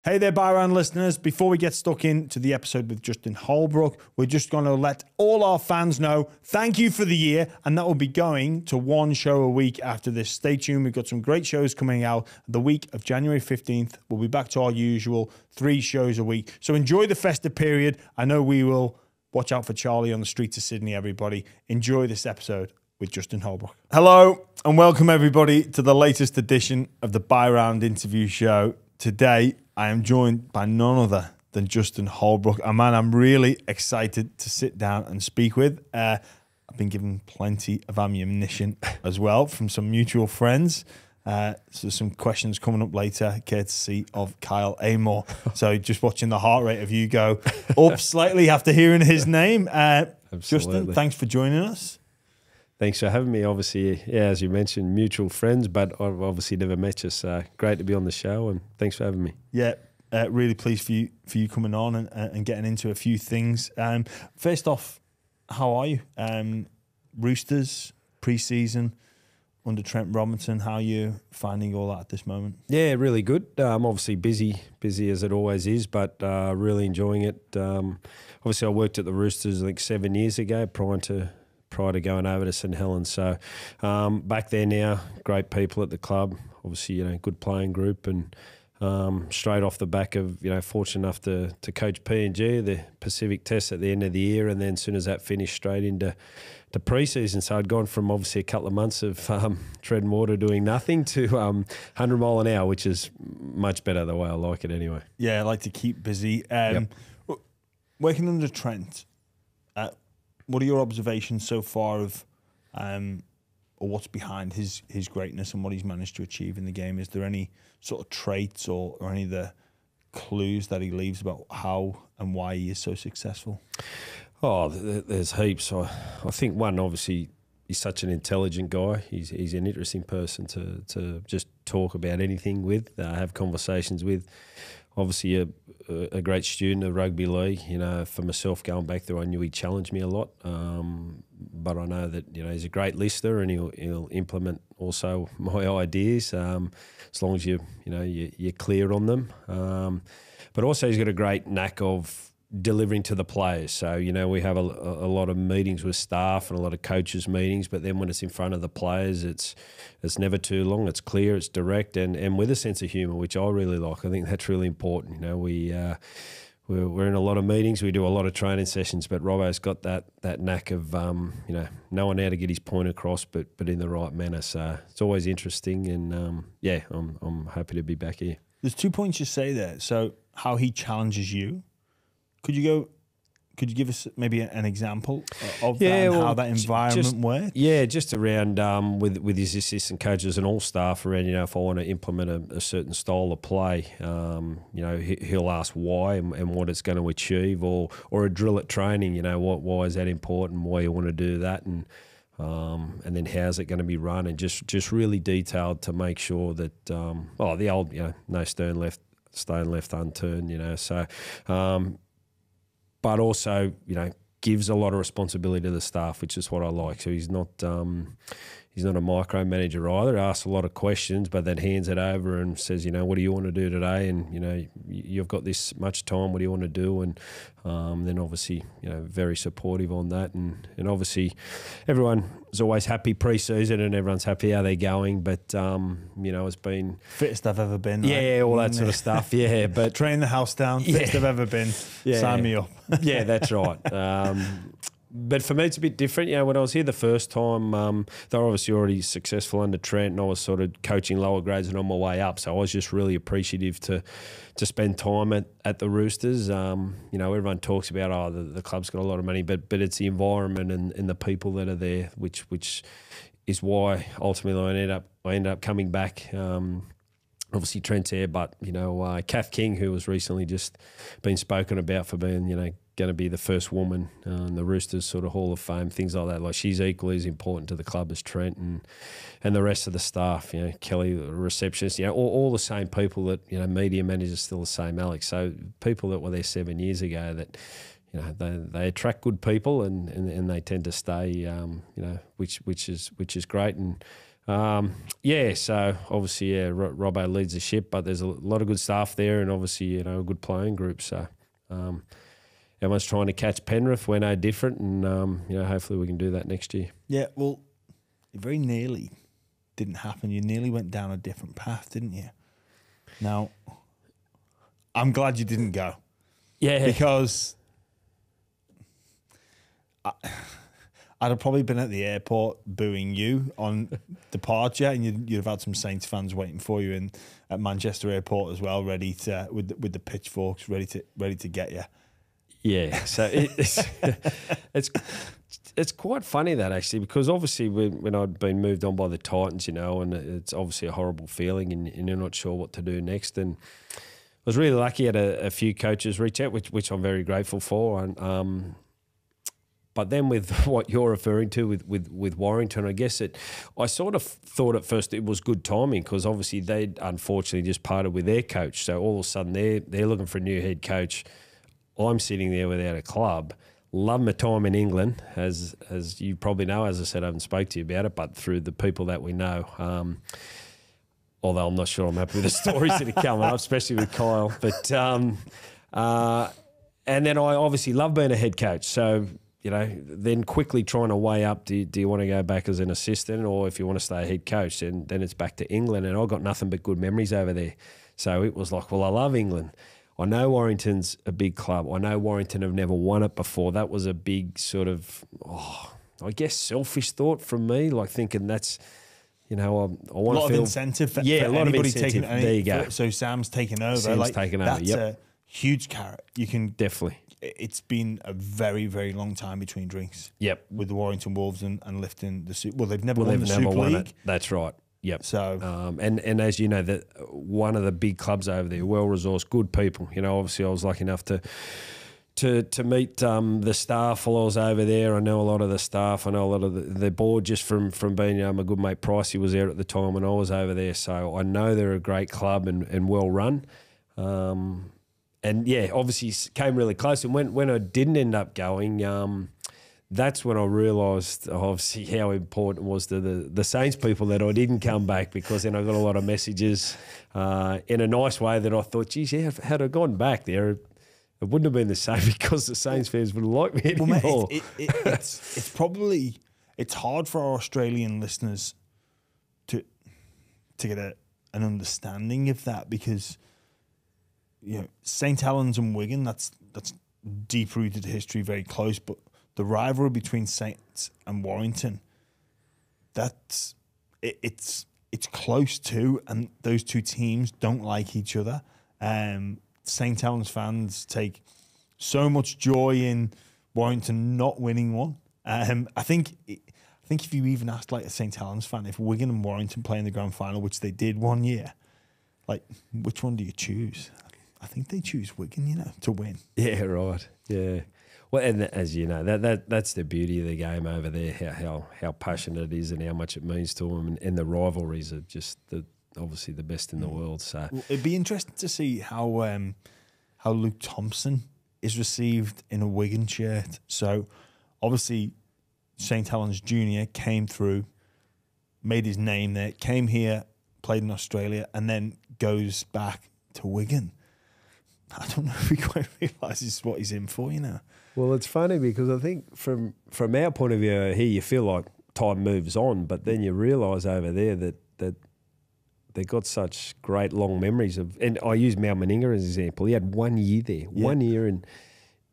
Hey there, Byron listeners. Before we get stuck into the episode with Justin Holbrook, we're just going to let all our fans know thank you for the year, and that will be going to one show a week after this. Stay tuned. We've got some great shows coming out the week of January 15th. We'll be back to our usual 3 shows a week. So enjoy the festive period. I know we will. Watch out for Charlie on the streets of Sydney, everybody. Enjoy this episode with Justin Holbrook. Hello, and welcome everybody to the latest edition of the Buy Round Interview Show. Today, I am joined by none other than Justin Holbrook, a man I'm really excited to sit down and speak with. I've been given plenty of ammunition as well from some mutual friends. So some questions coming up later, courtesy of Kyle Amor. So just watching the heart rate of you go up slightly after hearing his name. Justin, thanks for joining us. Thanks for having me. Obviously, yeah, as you mentioned, mutual friends, but I've obviously never met you. So great to be on the show, and thanks for having me. Yeah, really pleased for you coming on and getting into a few things. First off, how are you? Roosters pre-season under Trent Robinson. How are you finding all that at this moment? Yeah, really good. Obviously busy as it always is, but really enjoying it. Obviously, I worked at the Roosters I think 7 years ago prior to going over to St Helens. So back there now, great people at the club. Obviously, good playing group, and straight off the back of, fortunate enough to coach PNG, the Pacific Test at the end of the year, and then as soon as that finished, straight into pre-season. So I'd gone from obviously a couple of months of treading water doing nothing to 100 mile an hour, which is much better the way I like it anyway. Yeah, I like to keep busy. Working under Trent, what are your observations so far of or what's behind his greatness and what he's managed to achieve in the game? Is there any sort of traits or any of the clues that he leaves about how and why he is so successful? Oh, there's heaps. I think one, obviously, he's such an intelligent guy. He's an interesting person to just talk about anything with, have conversations with. Obviously, a great student of rugby league. For myself, going back there, I knew he challenged me a lot. But I know that he's a great listener, and he'll implement also my ideas as long as you're clear on them. But also, he's got a great knack of delivering to the players. So, we have a lot of meetings with staff and a lot of coaches meetings, but then when it's in front of the players, it's never too long. It's clear, it's direct, and with a sense of humour, which I really like. I think that's really important. We're in a lot of meetings, we do a lot of training sessions, but Robbo's got that knack of knowing how to get his point across, but in the right manner. So it's always interesting, and I'm happy to be back here. There's 2 points you say there. So how he challenges you. Could you give us maybe an example of that and how that environment works? Yeah, just around with his assistant coaches and all staff around, if I want to implement a certain style of play, he'll ask why and what it's going to achieve, or a drill at training, why is that important, why you want to do that, and then how's it going to be run, and just really detailed to make sure that, the old, no stone left unturned, so... but also, gives a lot of responsibility to the staff, which is what I like. So he's not a micromanager either. He asks a lot of questions, but then hands it over and says, what do you want to do today? And, you've got this much time. What do you want to do? And then obviously, very supportive on that. And obviously, everyone is always happy pre-season and everyone's happy how they're going. But, it's been... Fittest I've ever been. Yeah, all that sort of stuff. Yeah, but... Train the house down. Fittest I've ever been. Yeah. Sign me up. Yeah, that's right. But for me, it's a bit different. When I was here the first time, they were obviously already successful under Trent, and I was sort of coaching lower grades and on my way up. So I was just really appreciative to spend time at the Roosters. Everyone talks about, the club's got a lot of money, but it's the environment and the people that are there, which is why ultimately I ended up coming back. Obviously Trent's there, but Kath King, who was recently just been spoken about for being going to be the first woman in the Roosters sort of Hall of Fame, things like that. Like, she's equally as important to the club as Trent and the rest of the staff. Kelly, the receptionist, all the same people that media managers still the same. Alex, so people that were there 7 years ago that. They attract good people and they tend to stay. Which is great, and Yeah, so obviously, yeah, Robbo leads the ship, but there's a lot of good staff there, and obviously, a good playing group. So everyone's trying to catch Penrith. We're no different, and hopefully we can do that next year. Yeah, well, it very nearly didn't happen. You nearly went down a different path, didn't you? Now, I'm glad you didn't go. Yeah, because I'd have probably been at the airport booing you on departure, and you'd have had some Saints fans waiting for you at Manchester Airport as well, ready to with the pitchforks, ready to get you. Yeah, so it's quite funny that actually, because obviously when I'd been moved on by the Titans, and it's obviously a horrible feeling, and you're not sure what to do next. And I was really lucky. I had a few coaches reach out, which I'm very grateful for. And but then with what you're referring to with Warrington, I guess I sort of thought at first it was good timing, because obviously they'd unfortunately just parted with their coach. So all of a sudden they're looking for a new head coach. I'm sitting there without a club. Love my time in England, as you probably know. As I said, I haven't spoke to you about it, but through the people that we know. Although I'm not sure I'm happy with the stories that are coming up, especially with Kyle. But and then I obviously love being a head coach. So then quickly trying to weigh up: do you want to go back as an assistant, or if you want to stay a head coach, then it's back to England. And I got nothing but good memories over there. So it was like, well, I love England. I know Warrington's a big club. I know Warrington have never won it before. That was a big sort of, I guess, selfish thought from me, like thinking that's, I want to feel... A lot of incentive for a lot of incentive. There you go. So Sam's taken over. Sam's taken over, That's a huge carrot. You can... Definitely. It's been a very, very long time between drinks. Yep. With the Warrington Wolves and lifting the Super... Well, they've never won the Super League. That's right. Yep. So, and as you know, that one of the big clubs over there, well resourced, good people. Obviously, I was lucky enough to meet the staff while I was over there. I know a lot of the staff. I know a lot of the board just from being my good mate Pricey was there at the time when I was over there. So I know they're a great club and well run. And yeah, obviously came really close. And when I didn't end up going, that's when I realised, obviously, how important it was to the Saints people that I didn't come back, because then I got a lot of messages in a nice way that I thought, geez, yeah, had I gone back there, it wouldn't have been the same, because the Saints fans wouldn't like me anymore. Well, mate, it's probably, it's hard for our Australian listeners to get an understanding of that, because St Helens and Wigan, that's deep-rooted history, very close, but the rivalry between Saints and Warrington, it's close too, and those two teams don't like each other. St Helens fans take so much joy in Warrington not winning one. I think if you even asked like a St Helens fan, if Wigan and Warrington play in the grand final, which they did one year, like, which one do you choose? I think they choose Wigan, to win. Yeah, right. Yeah. Well, and as you know, that's the beauty of the game over there, how passionate it is and how much it means to them, and the rivalries are just obviously the best in the world. So well, it'd be interesting to see how Luke Thompson is received in a Wigan shirt. So obviously St Helens Junior came through, made his name there, came here, played in Australia, and then goes back to Wigan. I don't know if he quite realises what he's in for, Well, it's funny because I think from our point of view here, you feel like time moves on, but then you realise over there that they got such great long memories of. And I use Mal Meninga as an example. He had 1 year there, 1 year, and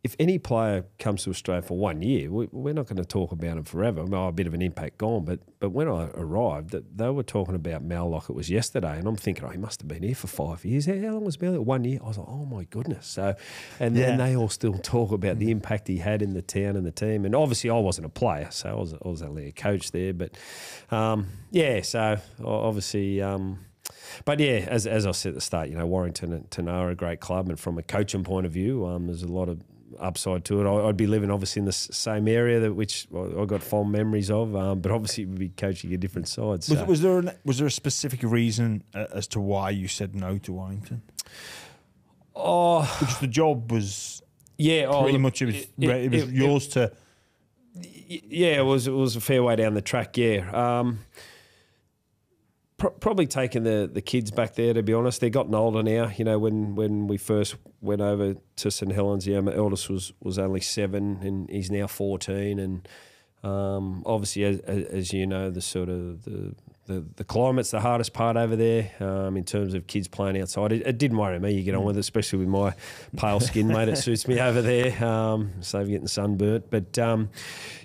if any player comes to Australia for 1 year, we're not going to talk about him forever. A bit of an impact gone, but when I arrived, they were talking about Mal like it was yesterday, and I'm thinking, he must have been here for 5 years. How long was Mal? 1 year. I was like, oh my goodness. So, and then they all still talk about the impact he had in the town and the team. And obviously, I wasn't a player, so I was only a coach there. But so obviously. But yeah, as I said at the start, Warrington and Tanoa are a great club, and from a coaching point of view, there's a lot of upside to it. I'd be living obviously in the same area which I got fond memories of, but obviously we'd be coaching a different side. So. Was there a specific reason as to why you said no to Warrington? Because the job was pretty much it was yours to. Yeah, it was a fair way down the track. Yeah. Probably taking the kids back there, to be honest. They're gotten older now. You know, when we first went over to St Helens, my eldest was only 7 and he's now 14. And obviously, as you know, the sort of the climate's the hardest part over there in terms of kids playing outside. It didn't worry me. You get on with it, especially with my pale skin, mate. It suits me over there. Save getting sunburnt. But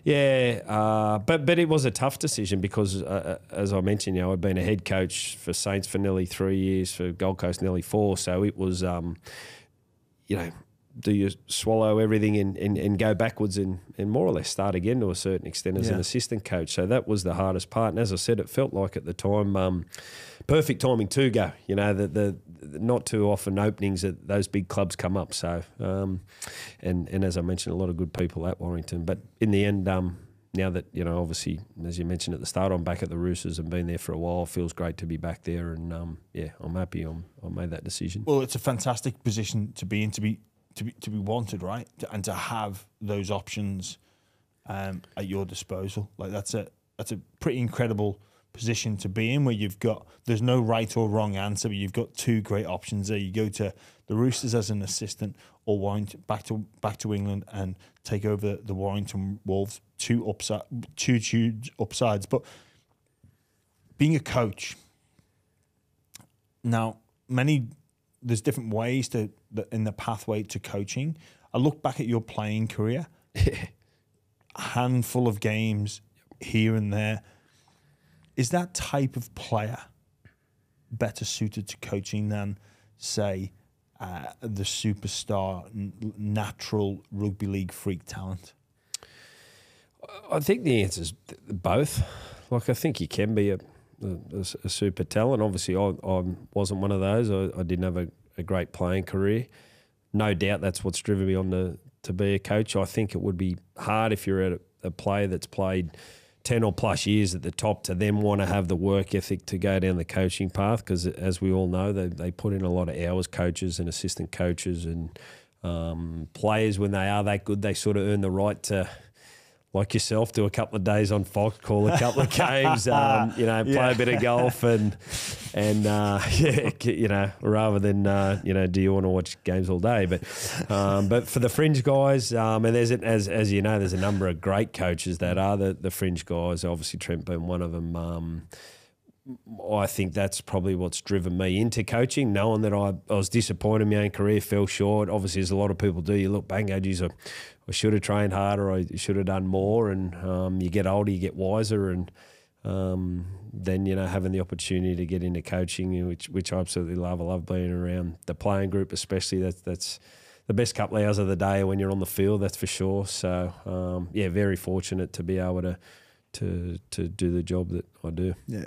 but it was a tough decision because, as I mentioned, I'd been a head coach for Saints for nearly 3 years, for Gold Coast nearly 4. So it was, do you swallow everything and go backwards and more or less start again to a certain extent as an assistant coach? So that was the hardest part. And as I said, it felt like at the time, perfect timing to go. You know, the not too often openings that those big clubs come up. So, and as I mentioned, a lot of good people at Warrington. But in the end, now that, obviously, as you mentioned at the start, I'm back at the Roosters and been there for a while. It feels great to be back there. And, I'm happy I made that decision. Well, it's a fantastic position to be in, to be wanted, right? And to have those options at your disposal. Like that's a pretty incredible position to be in, where there's no right or wrong answer, but you've got 2 great options there. You go to the Roosters as an assistant, or Warrington back to England and take over the Warrington Wolves. Two huge upsides. But being a coach now, there's different ways in the pathway to coaching. I look back at your playing career, a handful of games here and there. Is that type of player better suited to coaching than, say, the superstar, natural rugby league freak talent? I think the answer is both. Like, I think you can be a super talent. Obviously, I wasn't one of those. I didn't have a great playing career. No doubt that's what's driven me on to be a coach. I think it would be hard if you're a player that's played 10 or plus years at the top to then want to have the work ethic to go down the coaching path, because as we all know, they put in a lot of hours, coaches and assistant coaches, and players, when they are that good, they sort of earn the right to, like yourself, do a couple of days on Fox, call a couple of games, play a bit of golf and rather than, do you want to watch games all day? But for the fringe guys, and there's, as you know, there's a number of great coaches that are the fringe guys, obviously Trent being one of them. I think that's probably what's driven me into coaching, knowing that I was disappointed in my own career, fell short. Obviously, as a lot of people do, you look back and go, geez, I should have trained harder, I should have done more. And you get older, you get wiser, and then, having the opportunity to get into coaching, which I absolutely love. I love being around the playing group, especially. That's the best couple of hours of the day when you're on the field, that's for sure. So, very fortunate to be able to do the job that I do. Yeah,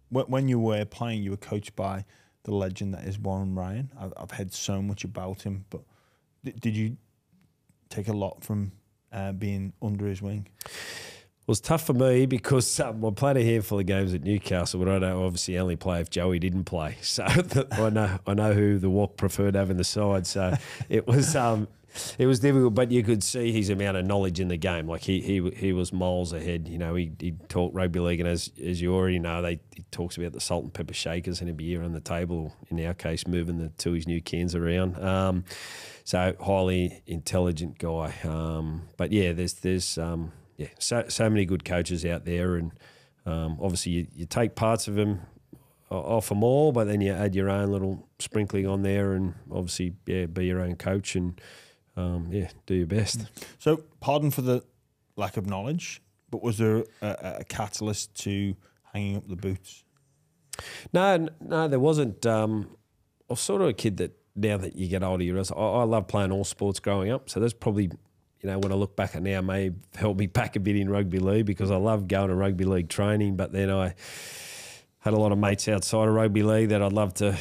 when you were playing, you were coached by the legend that is Warren Ryan. I've heard so much about him, but did you take a lot from being under his wing? It was tough for me because I played a handful of games at Newcastle, but I don't obviously only play if Joey didn't play. So I know who the Walk preferred having the side. So it was difficult, but you could see his amount of knowledge in the game. Like he was miles ahead. He talked rugby league, and as you already know, he talks about the salt and pepper shakers and he'd be here on the table. In our case, moving the Tooheys new cans around. So highly intelligent guy. But yeah, there's so many good coaches out there, and obviously you take parts of them off them all, but then you add your own little sprinkling on there, and obviously be your own coach and do your best. So pardon for the lack of knowledge, but was there a catalyst to hanging up the boots? No, there wasn't. I was sort of a kid that, now that you get older, I love playing all sports growing up. So that's probably, when I look back at now, may help me back a bit in rugby league, because I love going to rugby league training. But then I had a lot of mates outside of rugby league that I'd love to,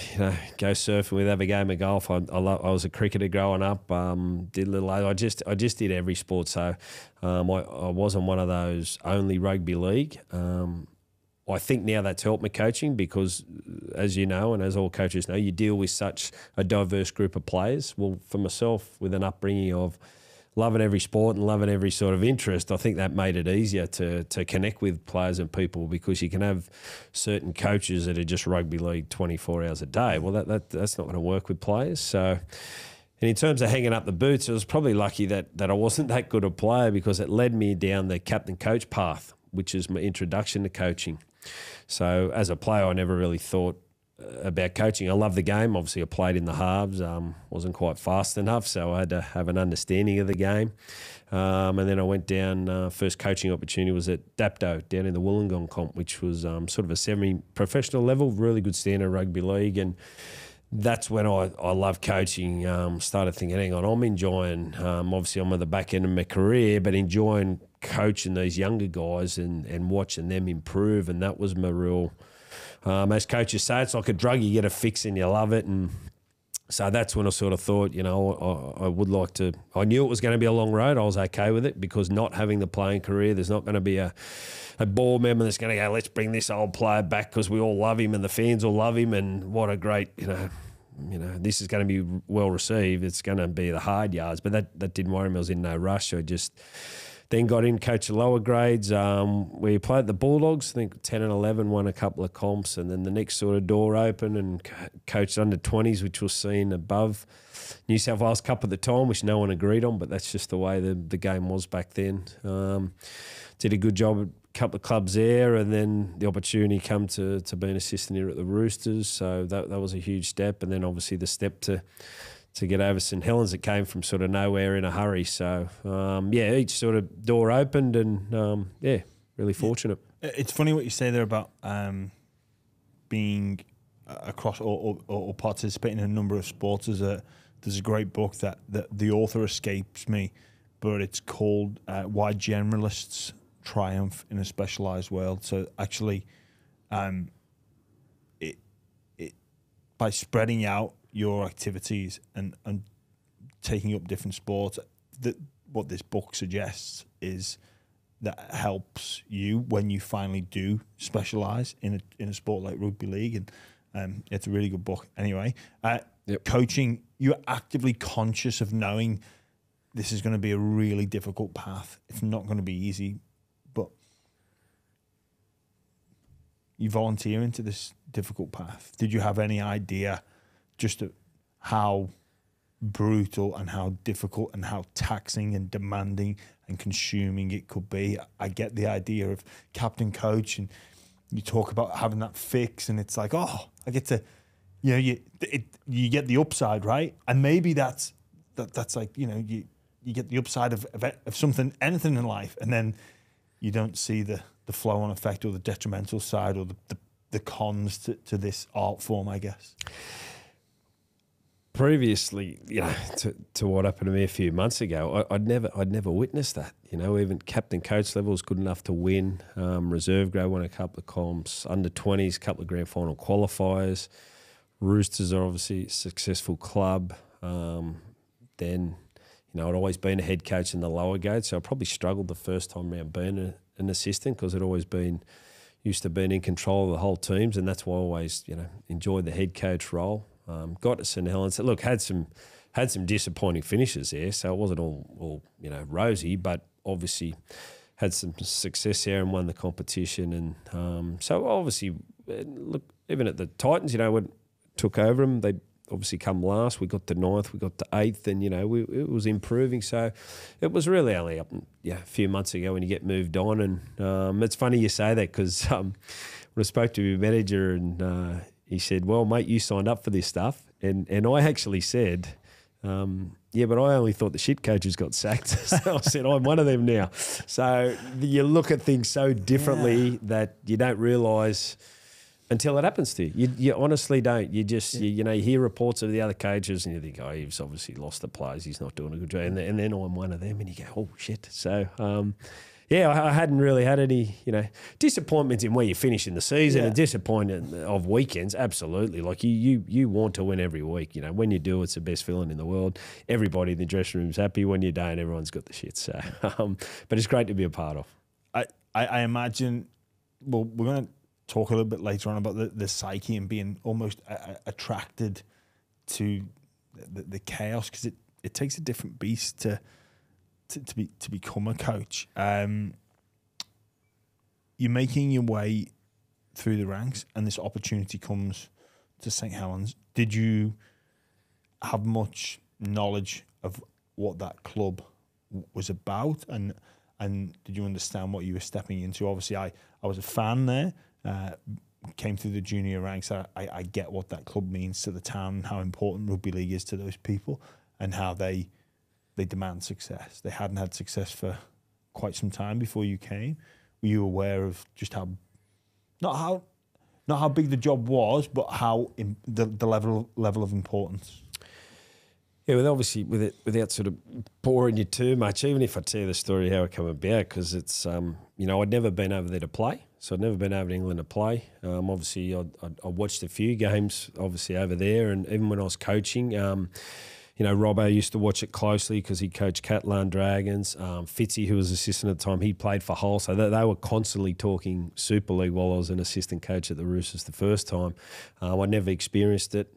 go surfing with, have a game of golf. I was a cricketer growing up. Did a little. I just did every sport. So I wasn't one of those only rugby league. I think now that's helped me coaching, because, as you know, and as all coaches know, you deal with such a diverse group of players. Well, for myself, with an upbringing of loving every sport and loving every sort of interest, I think that made it easier to connect with players and people, because you can have certain coaches that are just rugby league 24 hours a day. Well, that's not going to work with players. So, and in terms of hanging up the boots, I was probably lucky that I wasn't that good a player, because it led me down the captain-coach path, which is my introduction to coaching. So as a player, I never really thought about coaching. I love the game. Obviously, I played in the halves. Wasn't quite fast enough, so I had to have an understanding of the game. And then I went down. First coaching opportunity was at Dapto down in the Wollongong comp, which was sort of a semi-professional level, really good standard rugby league. And that's when I loved coaching. Started thinking, hang on, I'm enjoying. Obviously, I'm at the back end of my career, but enjoying coaching these younger guys and watching them improve. And that was my real. As coaches say, it's like a drug. You get a fix and you love it. And so that's when I sort of thought, I would like to. I knew it was going to be a long road. I was okay with it, because not having the playing career, there's not going to be a board member that's going to go, let's bring this old player back because we all love him and the fans all love him, and what a great, this is going to be well received. It's going to be the hard yards. But that didn't worry me. I was in no rush. I just then got in, coached the lower grades. We played the Bulldogs, I think 10 and 11, won a couple of comps, and then the next sort of door opened and coached under 20s, which was seen above New South Wales Cup at the time, which no one agreed on, but that's just the way the game was back then. Did a good job at a couple of clubs there, and then the opportunity come to be an assistant here at the Roosters, so that was a huge step. And then obviously the step to get over St Helens, it came from sort of nowhere in a hurry. So, each sort of door opened, and, really fortunate. It's funny what you say there about being across or participating in a number of sports. There's a great book that the author escapes me, but it's called Why Generalists Triumph in a Specialised World. So actually, by spreading out your activities and taking up different sports, what this book suggests is that helps you when you finally do specialise in a sport like rugby league. And it's a really good book. Anyway, Coaching, you're actively conscious of knowing this is going to be a really difficult path. It's not going to be easy, but you volunteer into this difficult path. Did you have any idea just how brutal and how difficult and how taxing and demanding and consuming it could be? I get the idea of captain coach, and you talk about having that fix, and it's like, oh, I get to, you get the upside, right? And maybe that's like, you get the upside of something, anything in life, and then you don't see the flow-on effect or the detrimental side or the cons to this art form, I guess. Previously, to what happened to me a few months ago, I'd never witnessed that. Even captain coach level was good enough to win. Reserve grade won a couple of comps. Under 20s, a couple of grand final qualifiers. Roosters are obviously a successful club. Then, I'd always been a head coach in the lower grade, so I probably struggled the first time around being an assistant, because I'd always been used to being in control of the whole teams, and that's why I always enjoyed the head coach role. Got to St Helens. Look, had some disappointing finishes there, so it wasn't all rosy, but obviously had some success there and won the competition. And so obviously, look, even at the Titans, when took over them, they obviously come last. We got to 9th, we got to 8th, and it was improving. So it was really only up a few months ago when you get moved on. And it's funny you say that, because when I spoke to your manager, and he said, well, mate, you signed up for this stuff. And I actually said, but I only thought the shit coaches got sacked. So I said, I'm one of them now. So you look at things so differently that you don't realise until it happens to you. You honestly don't. You just, you hear reports of the other coaches and you think, oh, he's obviously lost the players. He's not doing a good job. And then I'm one of them and you go, oh, shit. So, I hadn't really had any, disappointments in where you finish in the season and disappointment of weekends. Absolutely. Like you want to win every week. When you do, it's the best feeling in the world. Everybody in the dressing room's happy. When you don't, everyone's got the shit. So, but it's great to be a part of. I imagine, well, we're going to talk a little bit later on about the psyche and being almost attracted to the chaos, because it takes a different beast to to become a coach. You're making your way through the ranks, and this opportunity comes to St Helens. Did you have much knowledge of what that club was about, and did you understand what you were stepping into? Obviously, I was a fan there. Came through the junior ranks. I get what that club means to the town, and how important rugby league is to those people, and how they demand success. They hadn't had success for quite some time before you came. Were you aware of just how not how big the job was, but how the level of importance? Yeah, well, obviously, without sort of boring you too much, even if I tell you the story how it came about, because it's I'd never been over there to play, so I'd never been over to England to play. Obviously, I watched a few games, obviously over there, and even when I was coaching, Robbo used to watch it closely because he coached Catalan Dragons. Fitzy, who was assistant at the time, he played for Hull, so they were constantly talking Super League while I was an assistant coach at the Roosters the first time. I never experienced it.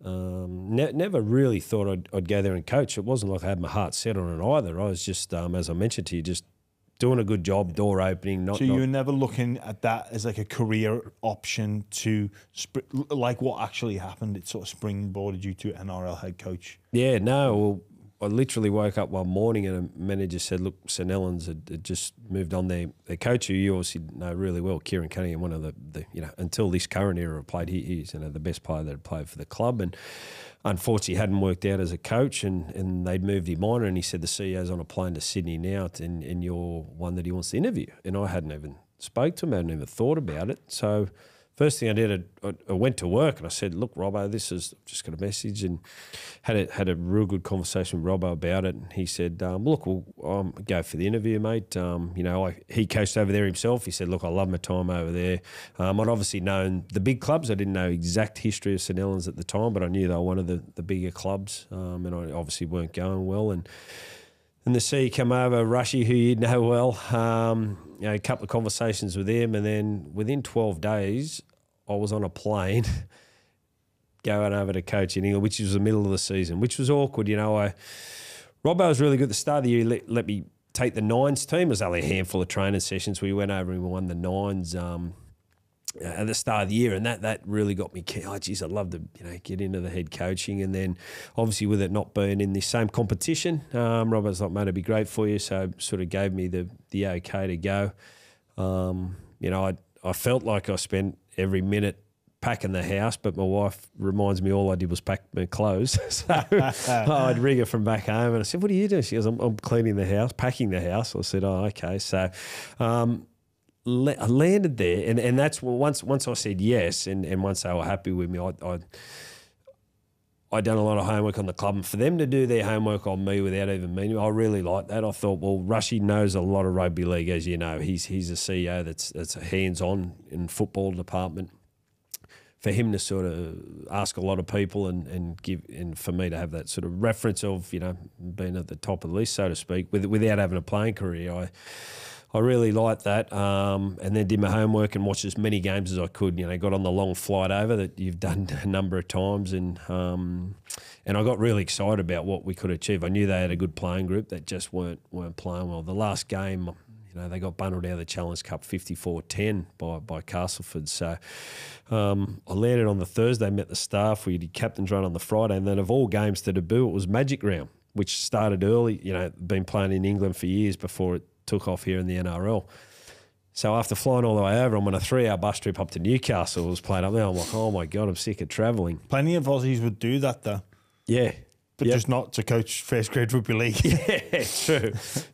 Never really thought I'd go there and coach. It wasn't like I had my heart set on it either. I was just, as I mentioned to you, just doing a good job, door opening. So you were never looking at that as like a career option to, like what actually happened, it sort of springboarded you to NRL head coach? Yeah, no. Well, I literally woke up one morning and a manager said, look, St Helens had just moved on their coach, who you obviously know really well, Kieran Cunningham, one of the until this current era played, he's the best player that had played for the club, and unfortunately hadn't worked out as a coach, and they'd moved him on, and he said the CEO's on a plane to Sydney now, and you're one that he wants to interview. And I hadn't even spoke to him, I hadn't even thought about it. So first thing I did, I went to work and I said, look, Robbo, I've just got a message, and had a real good conversation with Robbo about it. And he said, look, we'll go for the interview, mate. He coached over there himself. He said, look, I love my time over there. I'd obviously known the big clubs. I didn't know exact history of St Helens at the time, but I knew they were one of the bigger clubs, and I obviously weren't going well. And the CEO came over, Rushy, who you'd know well, a couple of conversations with him, and then within 12 days, I was on a plane going over to coach in England, which was the middle of the season, which was awkward. Robbo was really good at the start of the year. Let me take the Nines team. It was only a handful of training sessions. We went over and we won the Nines at the start of the year, and that really got me keen. Oh, geez, I'd love to get into the head coaching. And then obviously with it not being in the same competition, Robbo's like, mate, it'd be great for you. So sort of gave me the okay to go. I felt like I spent every minute packing the house, but my wife reminds me all I did was pack my clothes. So I'd ring her from back home and I said, what are you doing? She goes, I'm cleaning the house, packing the house. I said, oh, okay. So I landed there, and that's once I said yes, and once they were happy with me, I'd done a lot of homework on the club, and for them to do their homework on me without even meaning, I really liked that. I thought, well, Rushy knows a lot of rugby league, as you know. He's a CEO that's hands-on in football department. For him to sort of ask a lot of people and for me to have that sort of reference of being at the top of the list, so to speak, without having a playing career, I really liked that, and then did my homework and watched as many games as I could. Got on the long flight over that you've done a number of times, and I got really excited about what we could achieve. I knew they had a good playing group that just weren't playing well. The last game, they got bundled out of the Challenge Cup 54-10 by Castleford. So I landed on the Thursday, met the staff. We did captain's run on the Friday, and then of all games to debut, it was Magic Round, which started early. Been playing in England for years before it took off here in the NRL. So after flying all the way over, I'm on a 3-hour bus trip up to Newcastle. I was playing up there. I'm like, oh my God, I'm sick of travelling. Plenty of Aussies would do that though. Yeah. But just not to coach first grade rugby league. Yeah,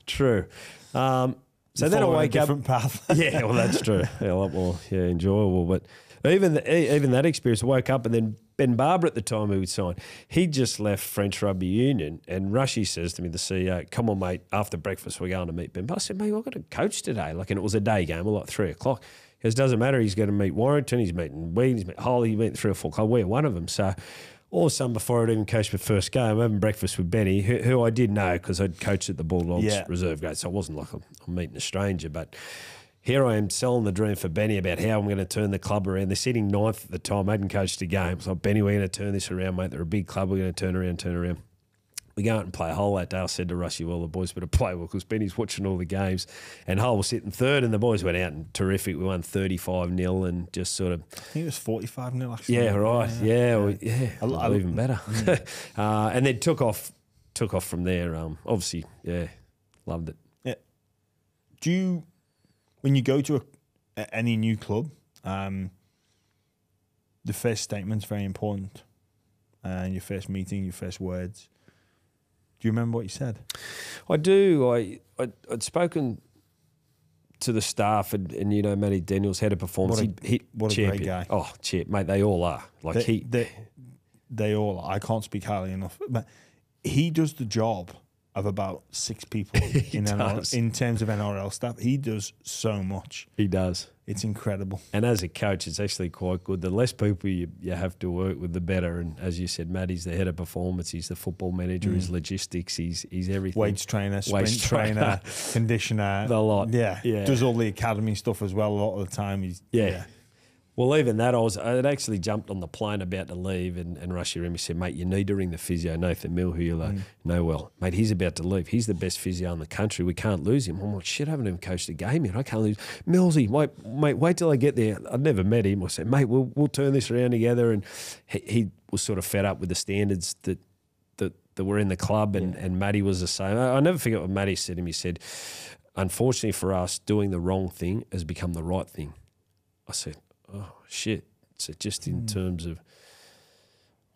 true. So then I wake up. Different path. Yeah, well, that's true. Yeah, a lot more enjoyable. But even that experience, I woke up, and then Ben Barber at the time who would sign, he just left French Rugby Union, and Rushy says to me, the CEO, come on, mate, after breakfast we're going to meet Ben Barber. I said, mate, I've got a coach today. And it was a day game, like 3 o'clock. He goes, doesn't matter, he's going to meet Warrington, he's meeting Wheaton, he's meeting Hull, he's meeting 3 or 4 clubs. We're one of them. So all of a sudden, before I'd even coached my first game, I'm having breakfast with Benny, who I did know because I'd coached at the Bulldogs reserve grade, so it wasn't like I'm meeting a stranger. But here I am selling the dream for Benny about how I'm going to turn the club around. They're sitting ninth at the time. I hadn't coached a game. So, Benny, we're going to turn this around, mate. They're a big club. We're going to turn around. we go out and play Hull that day. I said to Rushy, well, the boys better play well because Benny's watching all the games. And Hull was sitting third and the boys went out and terrific. We won 35-0 and just sort of... I think it was 45-0 actually. Yeah, right. Yeah. Even better. And then took off from there. Obviously, loved it. Yeah. Do you, when you go to any new club, the first statement's very important. And your first meeting, your first words. Do you remember what you said? I do. I'd spoken to the staff and you know, Matty Daniels, head of performance. What a great guy. Oh, mate, they all are. Like they all are. I can't speak highly enough. But he does the job of about 6 people in terms of NRL staff. He does so much. He does. It's incredible. And as a coach, it's actually quite good. The less people you have to work with, the better. And as you said, Matty's the head of performance. He's the football manager. He's logistics. He's everything. Weights trainer, sprint trainer, conditioner. The lot. Yeah. Does all the academy stuff as well a lot of the time. Yeah. Well, even that, I'd actually jumped on the plane about to leave and Rushy Remy said, mate, you need to ring the physio, Nathan Mill, who you're know well. Mate, he's about to leave. He's the best physio in the country. We can't lose him. I'm like, shit, I haven't even coached a game yet. I can't lose. Millsy, mate, wait till I get there. I'd never met him. I said, mate, we'll turn this around together. And he was sort of fed up with the standards that were in the club and Matty was the same. I'll never forget what Matty said to him. He said, unfortunately for us, doing the wrong thing has become the right thing. I said, oh, shit. So just in terms of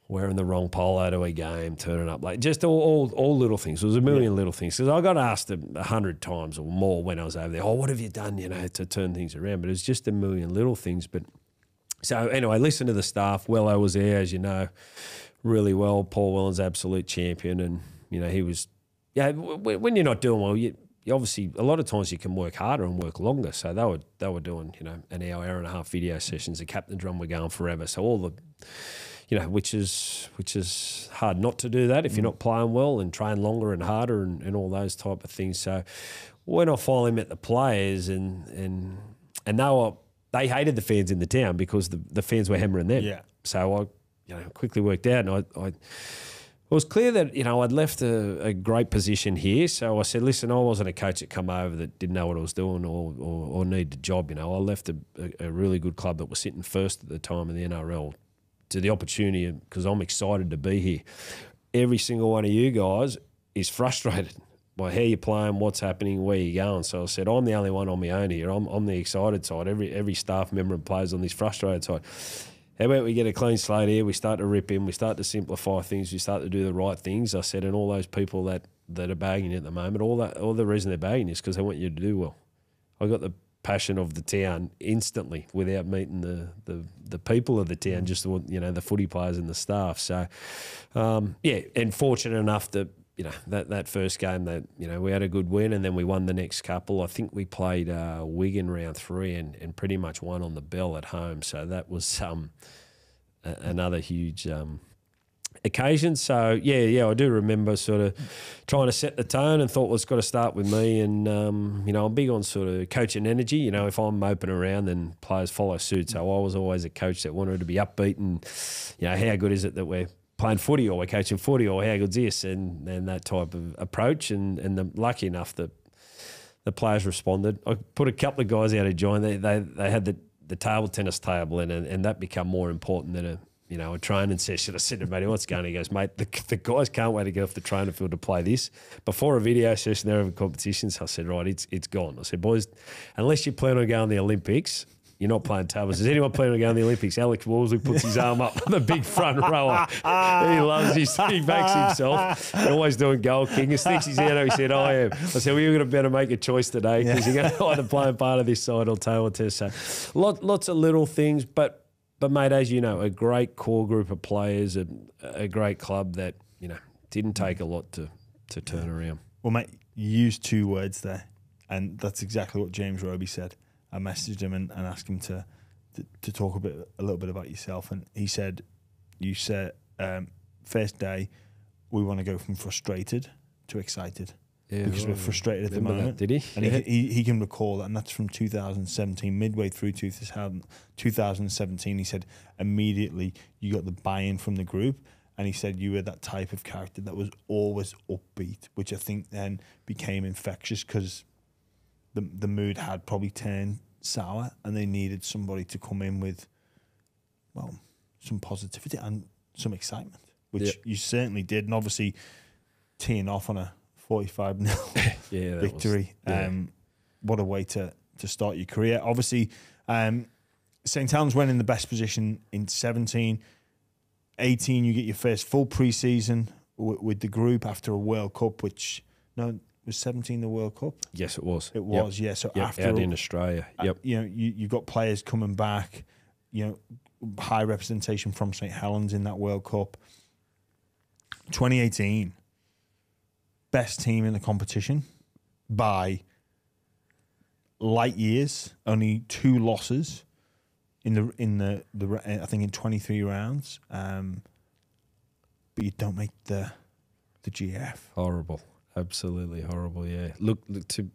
wearing the wrong polo to a game, turning up late, just all little things. There was a million little things. Because I got asked 100 times or more when I was over there, oh, what have you done, you know, to turn things around? But it was just a million little things. But so anyway, listen to the staff. Wello was there, as you know, really well. Paul Welland's absolute champion. And, you know, he was, when you're not doing well, you obviously, a lot of times you can work harder and work longer. So they were doing, you know, an hour and a half video sessions. The captain's run were going forever. So all the, you know, which is hard not to do that if you're not playing well and train longer and harder and all those type of things. So when I finally met the players and they hated the fans in the town because the fans were hammering them. Yeah. So I, you know, quickly worked out and it was clear that, you know, I'd left a great position here. So I said, listen, I wasn't a coach that come over that didn't know what I was doing or needed a job. You know, I left a really good club that was sitting first at the time in the NRL to the opportunity because I'm excited to be here. Every single one of you guys is frustrated by how you're playing, what's happening, where you're going. So I said, I'm the only one on my own here. I'm the excited side. Every staff member and players on this frustrated side. How about we get a clean slate here? We start to rip in. We start to simplify things. We start to do the right things. I said, and all those people that are bagging at the moment, all the reason they're bagging is because they want you to do well. I got the passion of the town instantly without meeting the people of the town, just the footy players and the staff. So, and fortunate enough that, you know, that first game that, you know, we had a good win and then we won the next couple. I think we played Wigan round 3 and pretty much won on the bell at home. So that was another huge occasion. So, I do remember sort of trying to set the tone and thought, well, it's got to start with me. And, you know, I'm big on sort of coaching energy. You know, if I'm moping around, then players follow suit. So I was always a coach that wanted to be upbeat and, you know, how good is it that we're playing footy or we're coaching footy or how good's this and that type of approach and lucky enough that the players responded. I put a couple of guys out of join. They had the table tennis table in and that become more important than a training session. I said to Matty, what's going on? He goes, mate, the guys can't wait to get off the training field to play this. Before a video session, they're having competitions. I said, right, it's gone. I said, boys, unless you plan on going to the Olympics, you're not playing tables. Does anyone plan on going to the Olympics? Alex Worsley puts his arm up on the big front rower. He loves he backs himself. He's always doing goal king. He sticks his hand up. He said, I am. I said, well, you're going to better make a choice today because you're going to either play part of this side or table tennis. So lots of little things, but mate, as you know, a great core group of players, a great club that, you know, didn't take a lot to turn around. Well, mate, you used 2 words there, and that's exactly what James Roby said. I messaged him and asked him to talk a little bit about yourself, and he said, you said, first day, we want to go from frustrated to excited. Yeah, because we're frustrated at the moment. That, did he? And he can recall that, and that's from 2017, midway through 2017. He said immediately you got the buy-in from the group, and he said you were that type of character that was always upbeat, which I think then became infectious because the mood had probably turned sour, and they needed somebody to come in with, well, some positivity and some excitement, which you certainly did, and obviously teeing off on a 45-0 victory. What a way to start your career. Obviously, St Helens went in the best position in 17. 18, you get your first full pre-season with the group after a World Cup, which, no, was 17 the World Cup? Yes, it was. It was, yeah. So after out in Australia, you know, you've got players coming back, you know, high representation from St Helens in that World Cup. 2018, best team in the competition by light years, only 2 losses in the I think in 23 rounds, but you don't make the GF. Horrible, absolutely horrible. Yeah, look to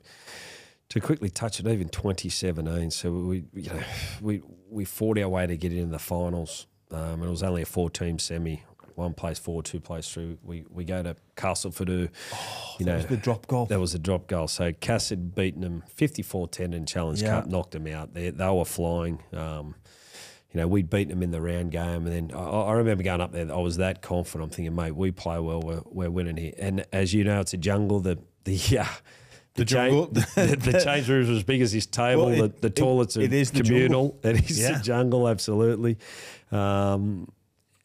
quickly touch it. Even 2017, so we fought our way to get in the finals. And it was only a 4-team semi. 1 plays 4, 2 plays 3. We go to Castleford. That was the drop goal. That was the drop goal. So Cass had beaten them 54-10 in Challenge Cup, knocked them out. They were flying. You know, we'd beaten them in the round game, and then I remember going up there. I was that confident. I'm thinking, mate, we play well. We're winning here. And as you know, it's a jungle. The change rooms are as big as this table. Well, the toilets are communal. It is the jungle, absolutely.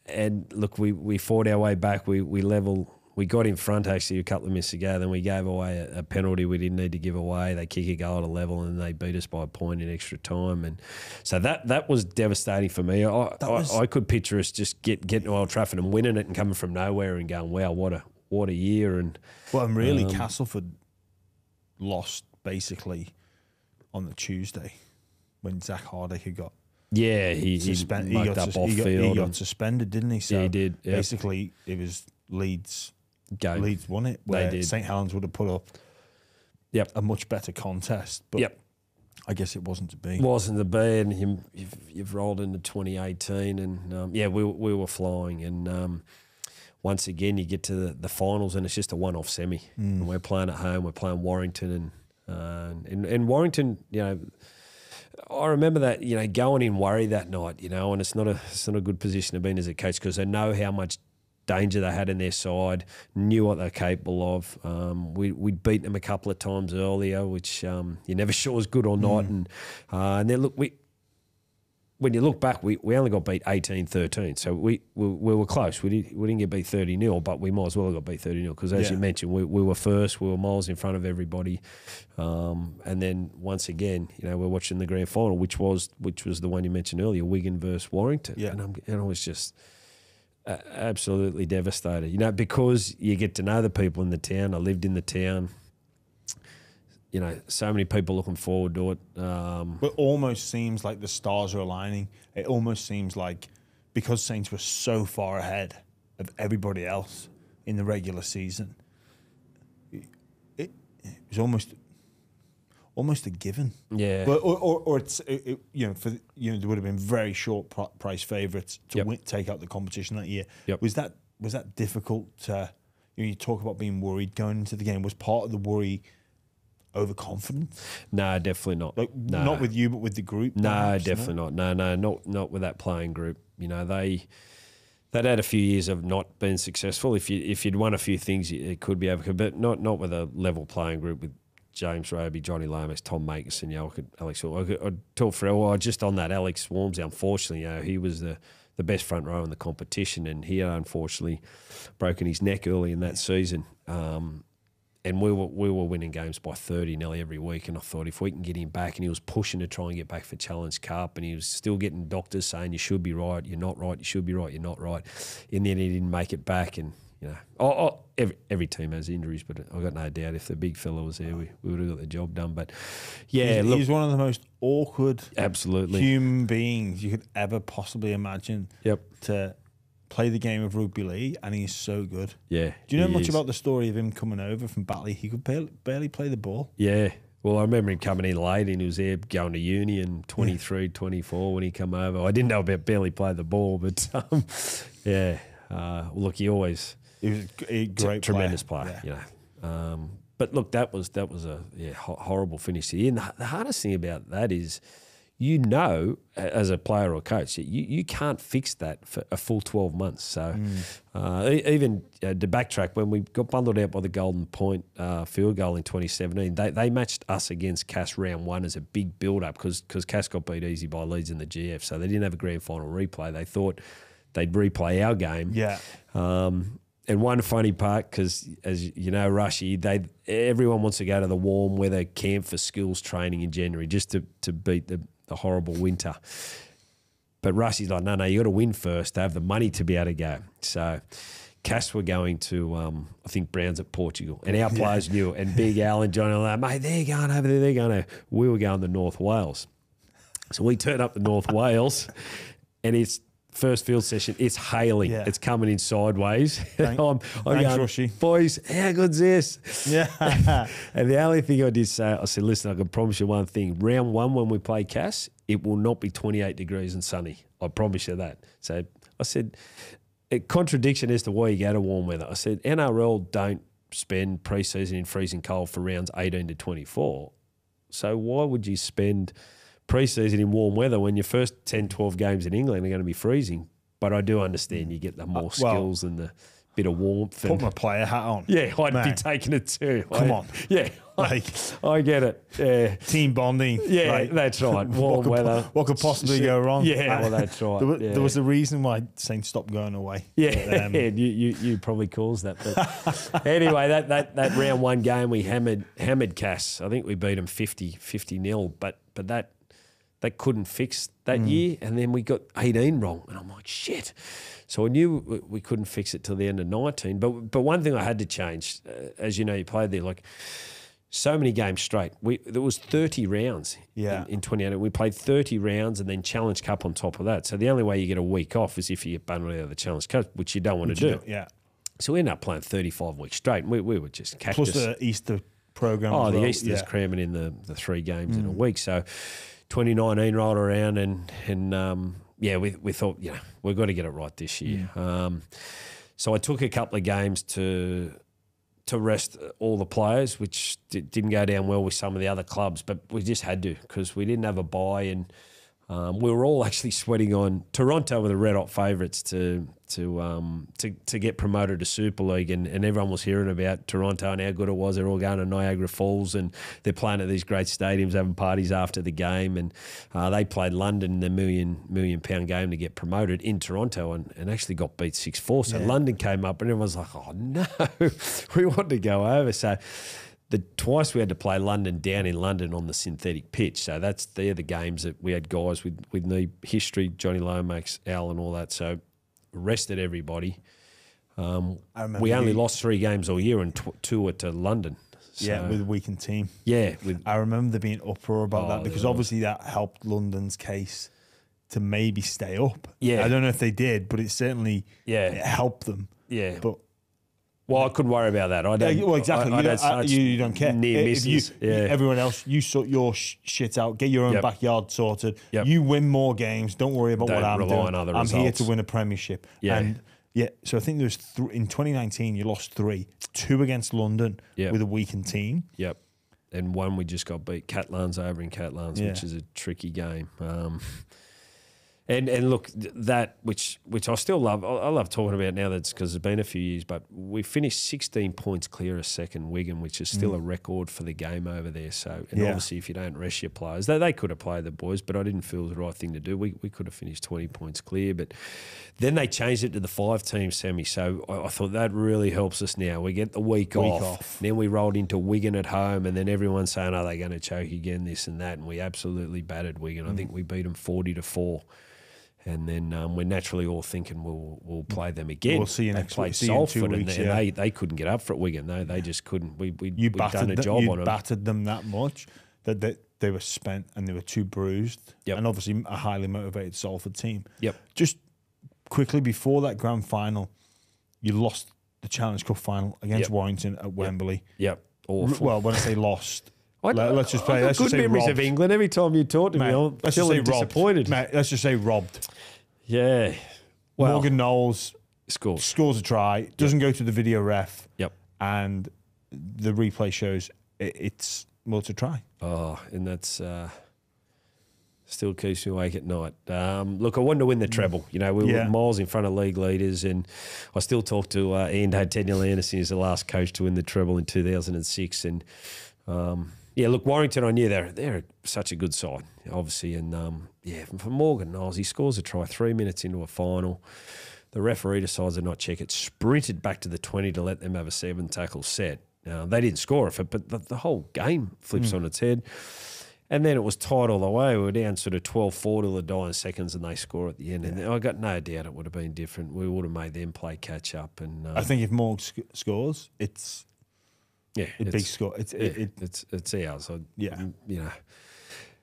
And look, we fought our way back. We got in front actually a couple of minutes ago. Then we gave away a penalty we didn't need to give away. They kick a goal to level, and they beat us by a point in extra time. And so that was devastating for me. I could picture us just getting to Old Trafford and winning it and coming from nowhere and going, wow, what a year. And really, Castleford lost basically on the Tuesday when Zach Hardaker got. Yeah, he got suspended, didn't he? So yeah, he did. Yep. Basically, it was Leeds. Game. Leeds won it. Where St Helens would have put up a much better contest. But I guess it wasn't to be. Wasn't to be, and you've rolled into 2018, and we were flying, and once again you get to the finals, and it's just a one-off semi. And we're playing at home. We're playing Warrington, and Warrington, you know. I remember that, you know, going in worry that night, you know, and it's not a good position to be in as a coach because they know how much danger they had in their side, knew what they're capable of. We'd beaten them a couple of times earlier, which you're never sure is good or not. And then look, when you look back, we only got beat 18-13, so we were close. We didn't get beat 30-0, but we might as well have got beat 30-0 because, as you mentioned, we were first. We were miles in front of everybody, and then once again, you know, we're watching the grand final, which was the one you mentioned earlier, Wigan versus Warrington, and I was just absolutely devastated. You know, because you get to know the people in the town. I lived in the town. You know, so many people looking forward to it. It almost seems like the stars are aligning. It almost seems like because Saints were so far ahead of everybody else in the regular season, it was almost a given. Yeah. But, or it's you know, there would have been very short price favourites to take out the competition that year. Yep. Was that difficult? You talk about being worried going into the game. Was part of the worry overconfidence? No, definitely not. Not with you, but with the group. No, perhaps, definitely not. No, not with that playing group. You know, they'd had a few years of not being successful. If you'd won a few things, it could be overcome, but not with a level playing group with James Roby, Johnny Lomas, Tom Makerson, you know, Alex. I'd talk for just on that. Alex Swarmsy, unfortunately, you know, he was the best front row in the competition, and he had unfortunately broken his neck early in that season. And we were winning games by 30 nearly every week, and I thought if we can get him back, and he was pushing to try and get back for Challenge Cup, and he was still getting doctors saying you should be right, you're not right, you should be right, you're not right. In the end, he didn't make it back, and you know, every team has injuries, but I've got no doubt if the big fella was there, we would have got the job done. But yeah, he's one of the most awkward, absolutely, human beings you could ever possibly imagine. To play the game of rugby league, and he's so good. Yeah. Do you know much about the story of him coming over from Batley? He could barely play the ball. Yeah. Well, I remember him coming in late, and he was there going to uni in 23, 24 when he come over. I didn't know about barely play the ball, but yeah. Look, he was a great tremendous player. You know. But look, that was a horrible finish to the year. And the hardest thing about that is, you know, as a player or coach, you can't fix that for a full 12 months. So even to backtrack, when we got bundled out by the Golden Point field goal in 2017, they matched us against Cass round one as a big build-up because Cass got beat easy by Leeds in the GF. So they didn't have a grand final replay. They thought they'd replay our game. Yeah. And one funny part, because as you know, Rushy, everyone wants to go to the warm weather camp for skills training in January just to beat the horrible winter. But Rusty's like, no, you got to win first to have the money to be able to go. So Cass were going to, I think, Browns at Portugal. And our players knew it. And Big Al and Johnny were like, mate, they're going over there. They're going to. We were going to North Wales. So we turn up to North Wales and it's first field session, it's hailing. Yeah. It's coming in sideways. I'm going, Rushy. Boys, how good's this? Yeah. And the only thing I did say, I said, listen, I can promise you one thing. Round one, when we play Cass, it will not be 28 degrees and sunny. I promise you that. So I said, a contradiction as to why you go to warm weather. I said, NRL don't spend pre-season in freezing cold for rounds 18 to 24. So why would you spend pre-season in warm weather when your first 10, 12 games in England are going to be freezing? But I do understand you get the more skills and the bit of warmth. Put my player hat on. Yeah, I'd be taking it too. Come on. Yeah, I get it. Yeah. Team bonding. Yeah, right. That's right. Warm weather. What could possibly go wrong? Yeah, well, that's right. There was a reason why Saints stopped going away. Yeah, but, you probably caused that. But anyway, that round one game, we hammered Cass. I think we beat them 50-0, but that couldn't fix that year, and then we got 18 wrong, and I'm like, shit. So I knew we couldn't fix it till the end of 19. But one thing I had to change, as you know, you played there, like so many games straight. There was 30 rounds in 2018. We played 30 rounds and then Challenge Cup on top of that. So the only way you get a week off is if you get bundled out of the Challenge Cup, which you don't want to do. Yeah. So we ended up playing 35 weeks straight, and we were just cactus. Plus the Easter program. Oh, the Easter's cramming in the 3 games in a week. So 2019 rolled around and we thought, we've got to get it right this year. So I took a couple of games to rest all the players, which didn't go down well with some of the other clubs, but we just had to because we didn't have a bye, and we were all actually sweating on Toronto were the red hot favourites to get promoted to Super League, and everyone was hearing about Toronto and how good it was. They're all going to Niagara Falls and they're playing at these great stadiums, having parties after the game, and they played London in the million pound game to get promoted in Toronto and actually got beat 6-4. So London came up and everyone's like, oh no, we want to go over. So twice we had to play London down in London on the synthetic pitch. So they're the games that we had guys with knee history, Johnny Lomax, Al and all that. So rested everybody. We only lost 3 games all year and 2 were to London. So, with a weakened team. Yeah. I remember there being uproar about that because obviously that helped London's case to maybe stay up. Yeah. I don't know if they did, but it certainly it helped them. Yeah. But I couldn't worry about that. I don't. Well, exactly. You don't care. Near misses. Everyone else, you sort your shit out. Get your own backyard sorted. Yep. You win more games. Don't worry about what I'm doing. I'm here to win a premiership. Yeah. And so I think there's in 2019 you lost 3, 2 against London with a weakened team. Yep. And 1 we just got beat. Catlans over in Catlans, which is a tricky game. And look, that which I still love, I love talking about now that's because it's been a few years, but we finished 16 points clear of second Wigan, which is still a record for the game over there. So, and obviously if you don't rest your players, they could have played the boys, but I didn't feel it was the right thing to do. We could have finished 20 points clear, but then they changed it to the 5-team semi. So I thought that really helps us now. We get the week off. Then we rolled into Wigan at home, and then everyone's saying, are they going to choke again, this and that? And we absolutely battered Wigan. I think we beat them 40-4. And then we're naturally all thinking we'll play them again. We'll see you next week. See Salford, in 2 weeks, and they couldn't get up for it, Wigan. They just couldn't. We'd done a job on them. You battered them that much that they were spent and they were too bruised. Yep. And obviously a highly motivated Salford team. Yep. Just quickly before that grand final, you lost the Challenge Cup final against Warrington at Wembley. Yep. Awful. Well, when I say lost. Let's just play. Let's good just say memories robbed. Of England. Every time you talk to me, I'm feeling disappointed. Mate, let's just say robbed. Yeah. Well, Morgan Knowles scores a try, doesn't go to the video ref. Yep. And the replay shows it's a try. Oh, and that's still keeps me awake at night. Look, I wanted to win the treble. You know, we were miles in front of league leaders, and I still talk to Ian Tenniel Anderson, who's the last coach to win the treble in 2006. And look, Warrington, I knew they're such a good side, obviously. And for Morgan Knowles, he scores a try 3 minutes into a final. The referee decides to not check it, sprinted back to the 20 to let them have a 7-tackle set. Now, they didn't score it, but the whole game flips on its head. And then it was tight all the way. We were down sort of 12-4 till the dying seconds, and they score at the end. And I got no doubt it would have been different. We would have made them play catch up. And I think if Morg scores, it's a big score. It's ours. You know,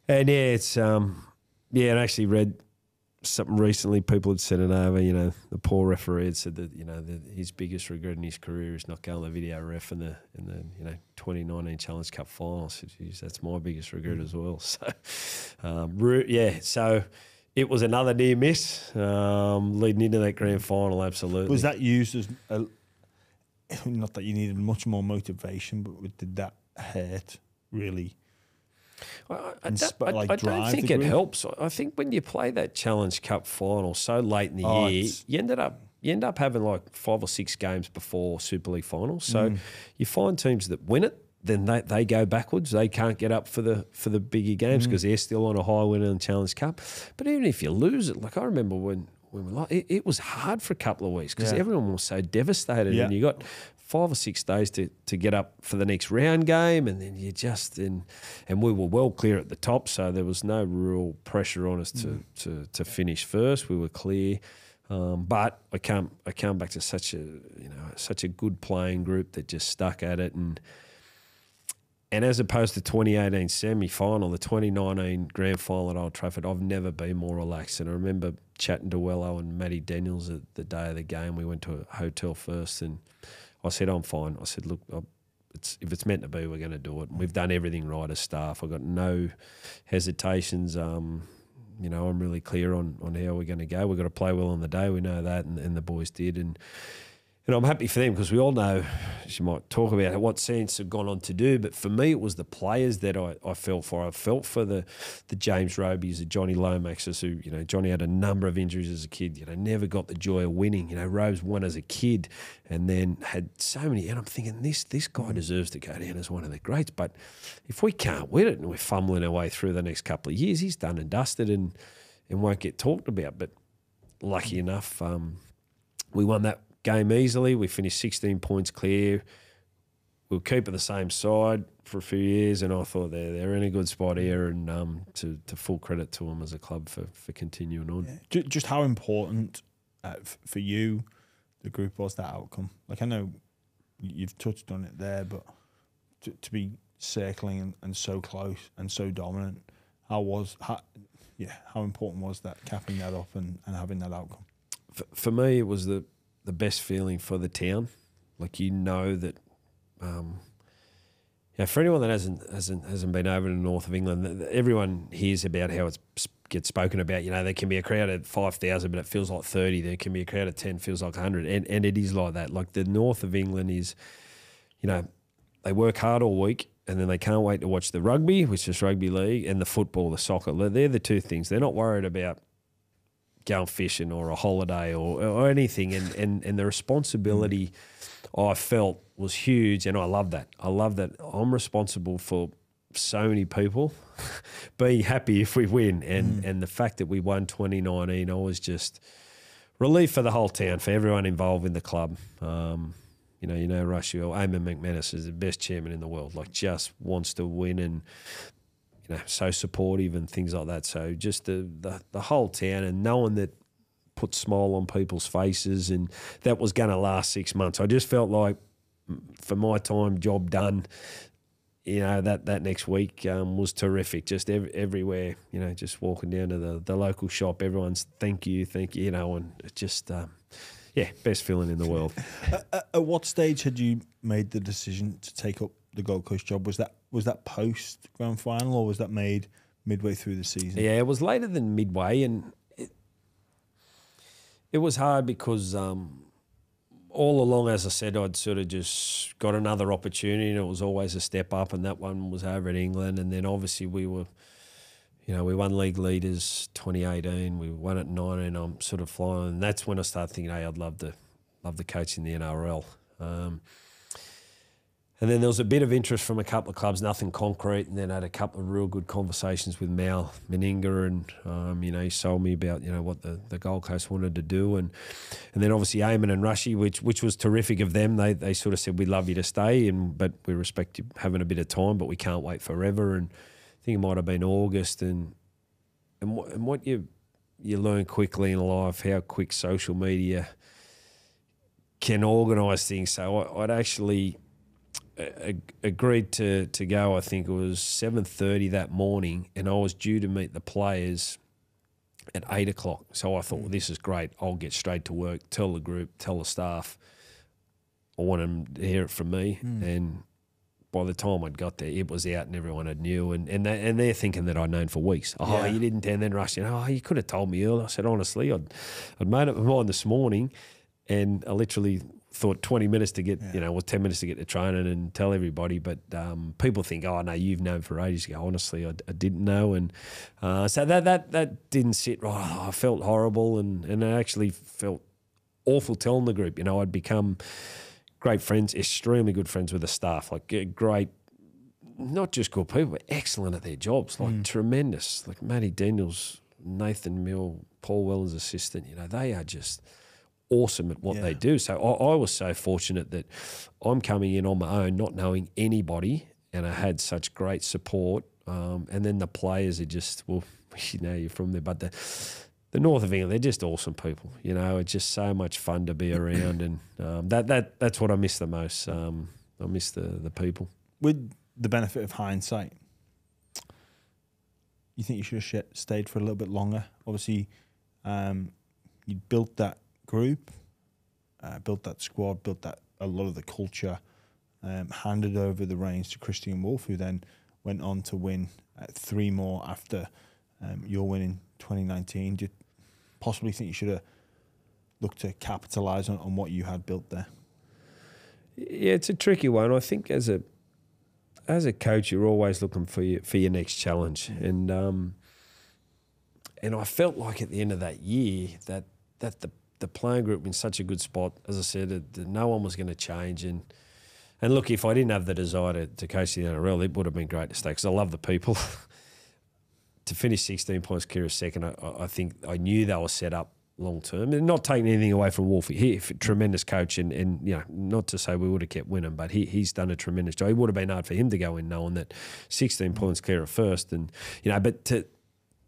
and I actually read something recently. People had said it over. You know, the poor referee had said that his biggest regret in his career is not going to the video ref in the 2019 Challenge Cup final. So, geez, that's my biggest regret as well. So, so it was another near miss leading into that grand final. Absolutely. Was that used as not that you needed much more motivation, but did that hurt really? I don't think it helps. I think when you play that Challenge Cup final so late in the year, you end up having like 5 or 6 games before Super League finals. So you find teams that win it, then they go backwards. They can't get up for the bigger games because they're still on a high winner in the Challenge Cup. But even if you lose it, like I remember when it was hard for a couple of weeks because everyone was so devastated, and you got 5 or 6 days to get up for the next round game, and then and we were well clear at the top, so there was no real pressure on us to finish first. We were clear, but I come back to such a good playing group that just stuck at it, and as opposed to 2018 semi-final, the 2019 grand final at Old Trafford, I've never been more relaxed. And I remember chatting to Wello and Matty Daniels the day of the game. We went to a hotel first, and I said, I'm fine. I said, look, if it's meant to be, we're going to do it. And we've done everything right as staff. I've got no hesitations. I'm really clear on how we're going to go. We've got to play well on the day. We know that, and the boys did. And I'm happy for them because we all know, as you might talk about, what Saints have gone on to do. But for me, it was the players that I felt for. I felt for the James Robies, the Johnny Lomaxes, who, Johnny had a number of injuries as a kid, never got the joy of winning. Robes won as a kid and then had so many. And I'm thinking, this guy deserves to go down as one of the greats. But if we can't win it and we're fumbling our way through the next couple of years, he's done and dusted and won't get talked about. But lucky enough, we won that game easily. We finished 16 points clear. We'll keep it the same side for a few years, and I thought they're in a good spot here, and to full credit to them as a club for continuing on. Yeah. Just how important for you the group was that outcome? Like, I know you've touched on it there, but to be circling and so close and so dominant, how important was that, capping that up and having that outcome? For me, it was the best feeling for the town. Like, that for anyone that hasn't been over to the north of England, everyone hears about how it gets spoken about. There can be a crowd of 5,000, but it feels like 30. There can be a crowd of 10, feels like 100, and it is like that. Like, the north of England is, they work hard all week, and then they can't wait to watch the rugby, which is rugby league, and the football, the soccer. They're the two things. They're not worried about going fishing or a holiday or anything, and the responsibility I felt was huge, and I love that. I love that I'm responsible for so many people being happy if we win, and the fact that we won 2019, I was just relief for the whole town, for everyone involved in the club. Rushy, Eamon McManus is the best chairman in the world, like, just wants to win and so supportive and things like that. So just the whole town, and knowing that put smile on people's faces, and that was going to last 6 months. I just felt like, for my time, job done. That next week was terrific. Just everywhere, just walking down to the local shop, everyone's thank you, and it just, best feeling in the world. At what stage had you made the decision to take up the Gold Coast job? Was that post grand final, or was that made midway through the season? Yeah, it was later than midway, and it was hard because all along, as I said, I'd sort of just got another opportunity, and it was always a step up, and that one was over in England. And then obviously we were, we won League Leaders 2018, we won it 19, I'm sort of flying. And that's when I started thinking, hey, I'd love to coach in the NRL. And then there was a bit of interest from a couple of clubs, nothing concrete, and then I had a couple of real good conversations with Mal Meninga, and he sold me about what the Gold Coast wanted to do, and then obviously Eamon and Rushy, which was terrific of them. They sort of said, we'd love you to stay, but we respect you having a bit of time, but we can't wait forever. And I think it might have been August, and what you learn quickly in life, how quick social media can organise things. So I'd actually agreed to go. I think it was 7:30 that morning, and I was due to meet the players at 8 o'clock. So I thought, well, this is great. I'll get straight to work, tell the group, tell the staff. I want them to hear it from me. And by the time I'd got there, it was out and everyone had knew. And they're thinking that I'd known for weeks. Oh, you didn't. And then Rush, you could have told me earlier. I said, honestly, I'd made up my mind this morning, and I literally thought 20 minutes to get, 10 minutes to get to training and tell everybody. But people think, oh, no, you've known for ages ago. Honestly, I didn't know. And so that didn't sit right. I felt horrible, and I actually felt awful telling the group. I'd become great friends, extremely good friends with the staff, like great, not just good people, but excellent at their jobs, like tremendous. Like Matty Daniels, Nathan Mill, Paul Weller's assistant, they are just awesome at what they do. So I was so fortunate that I'm coming in on my own, not knowing anybody, and I had such great support. And then the players are just, well, you're from there, but the north of England, they're just awesome people. It's just so much fun to be around, and that's what I miss the most. I miss the people. With the benefit of hindsight, you think you should have stayed for a little bit longer? Obviously, you built that group, built that squad, built a lot of the culture, handed over the reins to Christian Wolff, who then went on to win 3 more after your win in 2019. Do you possibly think you should have looked to capitalise on what you had built there? Yeah, it's a tricky one. I think as a coach, you're always looking for your next challenge, and I felt like at the end of that year that the playing group in such a good spot. As I said, that no one was going to change, and look, if I didn't have the desire to coach the NRL, it would have been great to stay, because I love the people. To finish 16 points clear of second, I think I knew they were set up long term, and not taking anything away from Wolfie. He's a tremendous coach, and not to say we would have kept winning, but he's done a tremendous job. It would have been hard for him to go in knowing that 16 points clear of first, and but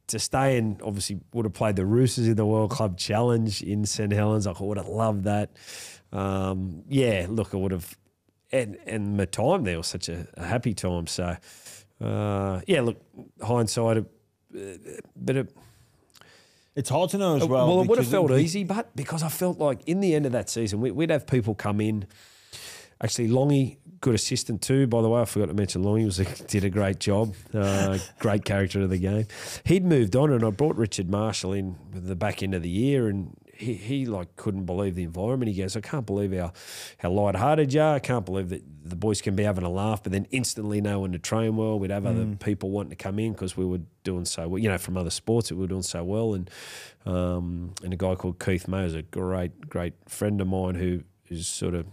to stay in, obviously would have played the Roosters in the World Club Challenge in St Helens. I would have loved that. Look, I would have, and my time there was such a happy time. So look, hindsight. But it's hard to know as well. Well, it would have felt easy, but because I felt like in the end of that season, we'd have people come in. Actually, Longy, good assistant too, by the way. I forgot to mention Longy did a great job. Great character of the game. He'd moved on, and I brought Richard Marshall in with the back end of the year, and he like couldn't believe the environment. He goes, I can't believe how lighthearted you are. I can't believe that the boys can be having a laugh, but then instantly know when to train well. We'd have other people wanting to come in because we were doing so well, from other sports that we were doing so well. And a guy called Keith May is a great friend of mine who is sort of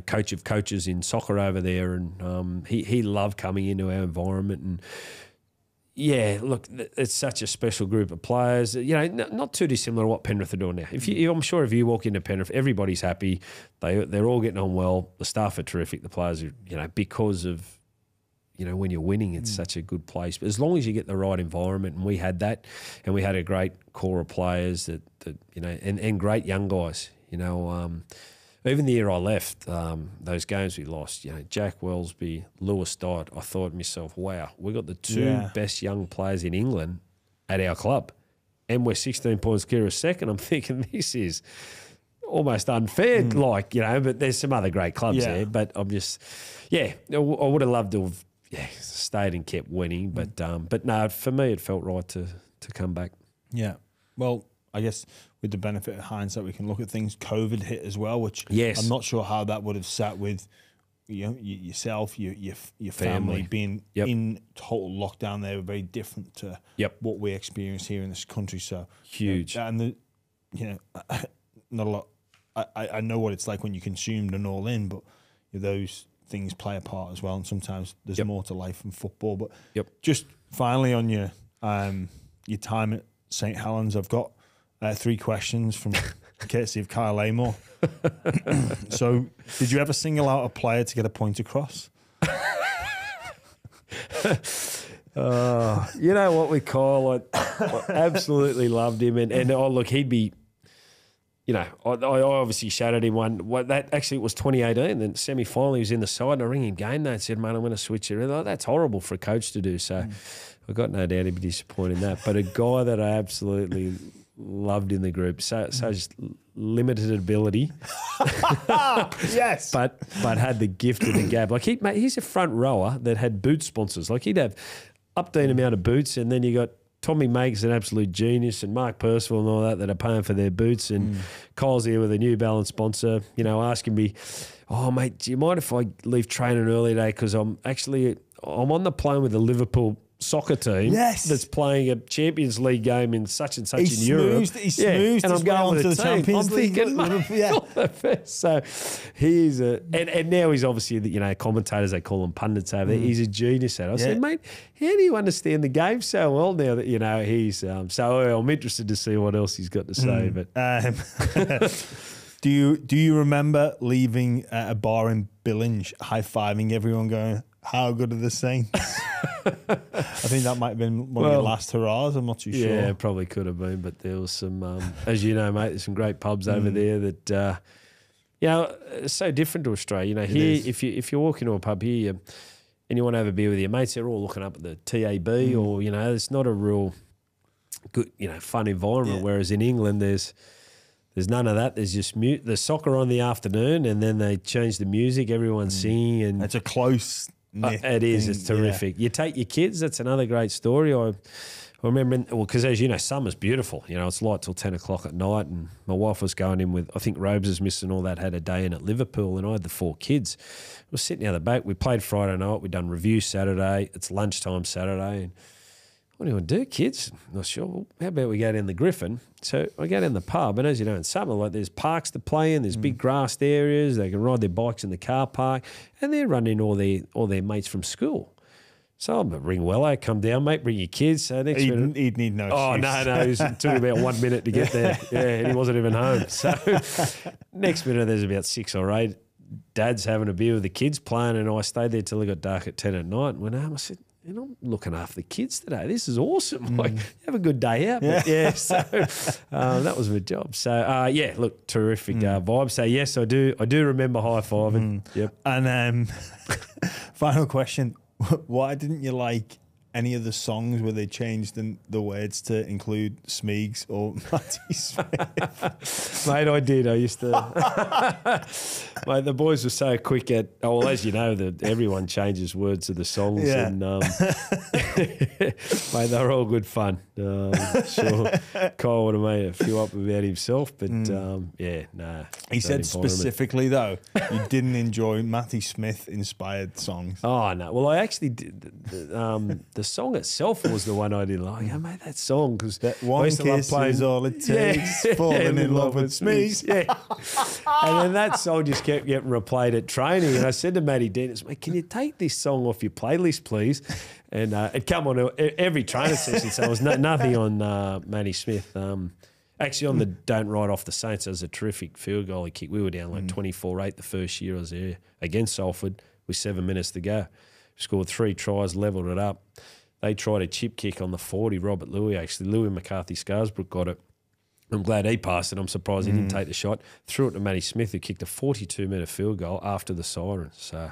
coach of coaches in soccer over there, and he loved coming into our environment. And yeah, look, it's such a special group of players. Not too dissimilar to what Penrith are doing now. I'm sure if you walk into Penrith, everybody's happy. They're all getting on well. The staff are terrific. The players are, because of, when you're winning, it's such a good place. But as long as you get the right environment, and we had that, and we had a great core of players that and great young guys. Even the year I left, those games we lost, Jack Wellesby, Lewis Dodd, I thought to myself, wow, we got the 2 best young players in England at our club, and we're 16 points clear of second. I'm thinking this is almost unfair, but there's some other great clubs there. But I'm just, I would have loved to have stayed and kept winning, but no, for me it felt right to come back. Yeah, well, I guess with the benefit of hindsight, we can look at things. COVID hit as well, which Yes. I'm not sure how that would have sat with yourself, your family being in total lockdown. They were very different to what we experience here in this country. So huge, and not a lot. I know what it's like when you're consumed and all in, but those things play a part as well. And sometimes there's more to life than football. But just finally on your time at St Helens, I've got 3 questions from courtesy of Kyle Amor. So, did you ever single out a player to get a point across? You know what we call it. I absolutely loved him, and look, he'd be. I obviously shadowed him it was 2018. Then semi-final, he was in the side, and I rang him game day and said, "Mate, I'm going to switch it." Like, that's horrible for a coach to do. So, I've got no doubt he'd be disappointed in that. But a guy that I absolutely loved in the group, so just limited ability, yes, but had the gift of the gab. Like he's a front rower that had boot sponsors. Like he'd have updated amount of boots, and then you got Tommy Makes, an absolute genius, and Mark Percival and all that are paying for their boots, and Kyle's here with a New Balance sponsor, asking me, "Oh mate, do you mind if I leave training early today? Because I'm on the plane with the Liverpool soccer team that's playing a Champions League game in such and such in Europe. He smoothed and I'm going with the Champions League. So he's and now he's obviously commentators, they call him pundits over there. He's a genius at it. I said, mate, how do you understand the game so well now that he's so I'm interested to see what else he's got to say. But do you remember leaving a bar in Billinge, high-fiving everyone, going, "How good are the Saints?" I think that might have been one of your last hurrahs. I'm not too sure. Yeah, it probably could have been, but there was some, as you know, mate, there's some great pubs over there that, it's so different to Australia. Here, if you walk into a pub here and you want to have a beer with your mates, they're all looking up at the TAB or, it's not a real good, fun environment. Whereas in England, there's none of that. There's just the soccer on the afternoon, and then they change the music. Everyone's singing, and it's a close. It is. It's terrific. You take your kids. That's another great story. I remember, because as you know, summer's beautiful. It's light till 10 o'clock at night, and my wife was going in with, I think Robes is missing all that, had a day in at Liverpool, and I had the 4 kids. I was sitting out the back. We played Friday night. We'd done review Saturday. It's lunchtime Saturday, and what do you want to do, kids? Not sure. Well, how about we go down the Griffin? So I go down the pub, and as you know, in summer, there's parks to play in, there's big grassed areas, they can ride their bikes in the car park, and they're running all their mates from school. So I'm going to ring Wello, come down, mate, bring your kids. So next minute, he'd need no excuse. No, it took about 1 minute to get there. Yeah, and he wasn't even home. So next minute, there's about 6 or 8 dads having a beer with the kids playing, and I stayed there till it got dark at 10 at night and went home. I said, I'm looking after the kids today. This is awesome. Like, have a good day out. But so that was my job. So, look, terrific vibe. So, yes, I do remember high-fiving. Yep. And final question, why didn't you like any of the songs where they changed the words to include Smeegs or Matty Smith? Mate, I did. I used to. Mate, the boys were so quick at. Oh, well, as you know, everyone changes words to the songs, and mate, they were all good fun. Sure, Kyle would have made a few up about himself, but He said specifically though, you didn't enjoy Matty Smith inspired songs. Oh no, well I actually did. The song itself was the one I didn't like. I made that song because one kiss is all it takes. Falling in love with Smeegs. And then that song just kept getting replayed at training. And I said to Matty Dennis, mate, can you take this song off your playlist, please? And it come on every training session. So it was nothing on Matty Smith. Actually, on the Don't Write Off the Saints, it was a terrific field goal he kicked. We were down like 24-8 the first year I was there against Salford with 7 minutes to go. Scored 3 tries, levelled it up. They tried a chip kick on the 40, Robert Louis, actually. Louis McCarthy-Scarsbrook got it. I'm glad he passed it. I'm surprised he didn't take the shot. Threw it to Matty Smith, who kicked a 42-metre field goal after the siren. So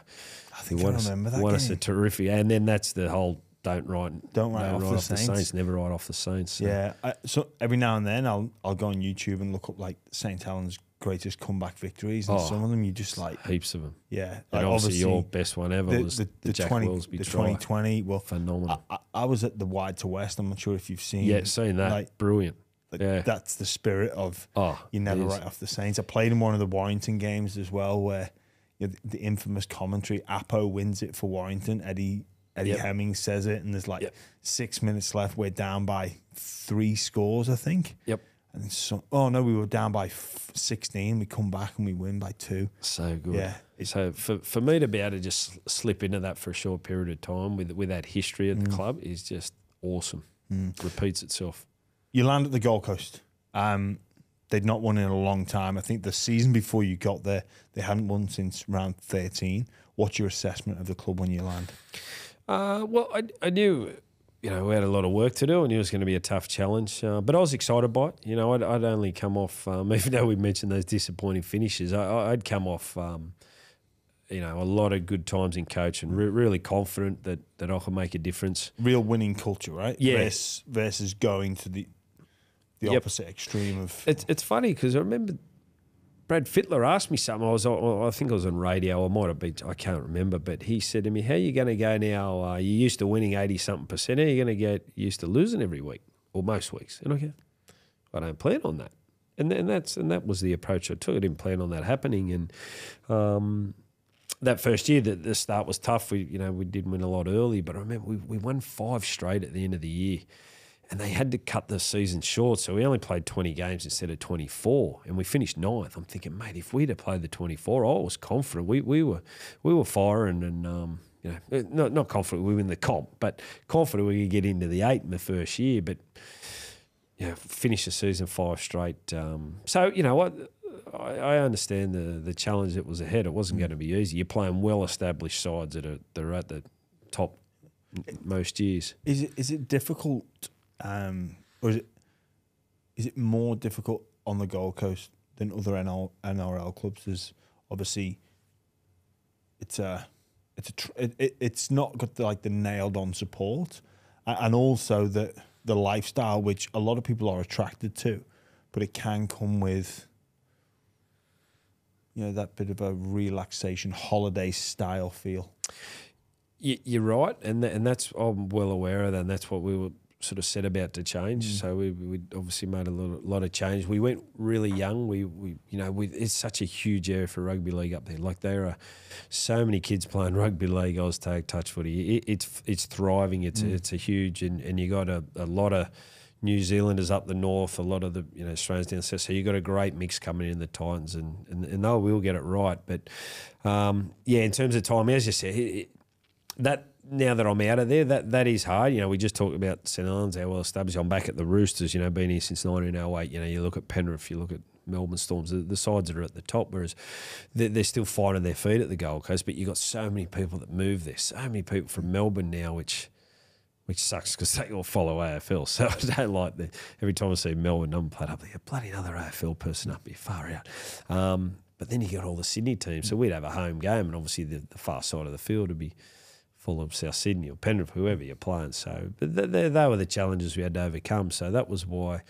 I think I remember that. Won us a terrific. And then that's the whole don't write off the Saints. Never write off the Saints. So. Yeah. So every now and then I'll go on YouTube and look up like St Helens greatest comeback victories, and some of them you just like heaps of them. Yeah. And obviously your best one ever was the Jack 20, the 2020. Well, phenomenal. I was at the Wide to West. I'm not sure if you've seen. Yeah, seen that. Like, brilliant. That's the spirit of you never write off the Saints. I played in one of the Warrington games as well, where the infamous commentary, Apo wins it for Warrington. Eddie Hemming says it, and there's 6 minutes left. We're down by 3 scores, I think. Yep. And we were down by 16. We come back and we win by 2. So good. Yeah. So for me to be able to just slip into that for a short period of time with that history at the club is just awesome. Repeats itself. You land at the Gold Coast. They'd not won in a long time. I think the season before you got there, they hadn't won since round 13. What's your assessment of the club when you land? Well, I knew, we had a lot of work to do. I knew it was going to be a tough challenge, but I was excited by it. I'd only come off, even though we mentioned those disappointing finishes, I'd come off, a lot of good times in coach and really confident that I could make a difference. Real winning culture, right? Yeah. Versus going to the opposite extreme of... It's funny because I remember Brad Fittler asked me something. I think I was on radio. I might have been. I can't remember. But he said to me, "How are you going to go now? You're used to winning 80-something%. How are you going to get used to losing every week or most weeks?" And I go, "I don't plan on that." And that was the approach I took. I didn't plan on that happening. And that first year, the start was tough. We did win a lot early, but I remember we won 5 straight at the end of the year. And they had to cut the season short, so we only played 20 games instead of 24, and we finished 9th. I'm thinking, mate, if we'd have played the 24, I was confident. We were firing, and not confident we win the comp, but confident we could get into the 8 in the first year. But finish the season 5 straight. So you know what, I understand the challenge that was ahead. It wasn't going to be easy. You're playing well-established sides that are at the top most years. Is it difficult? Or is it more difficult on the Gold Coast than other NRL clubs? There's obviously it's not got the nailed on support, and also the lifestyle which a lot of people are attracted to, but it can come with that bit of a relaxation holiday style feel. You're right, and that's, I'm well aware of that, and that's what we were sort of set about to change. So we obviously made a lot of change. We went really young. It's such a huge area for rugby league up there. Like, there are so many kids playing rugby league, Oztag, touch footy. It's thriving. It's a huge, and you got a lot of New Zealanders up the north, a lot of the Australians down south. So you got a great mix coming in, the Titans, and they will get it right. But in terms of time, as you said, now that I'm out of there, that is hard. We just talked about St Helens, how well established. I'm back at the Roosters, been here since 1908. You look at Penrith, you look at Melbourne Storms, the sides that are at the top, whereas they're still finding their feet at the Gold Coast. But you've got so many people that move there, so many people from Melbourne now, which sucks because they all follow AFL. So I don't like that. Every time I see Melbourne number plate up there, bloody another AFL person up here, far out. But then you got all the Sydney teams. So we'd have a home game, and obviously the far side of the field would be full of South Sydney or Penrith, whoever you're playing. So, but they were the challenges we had to overcome. So that was why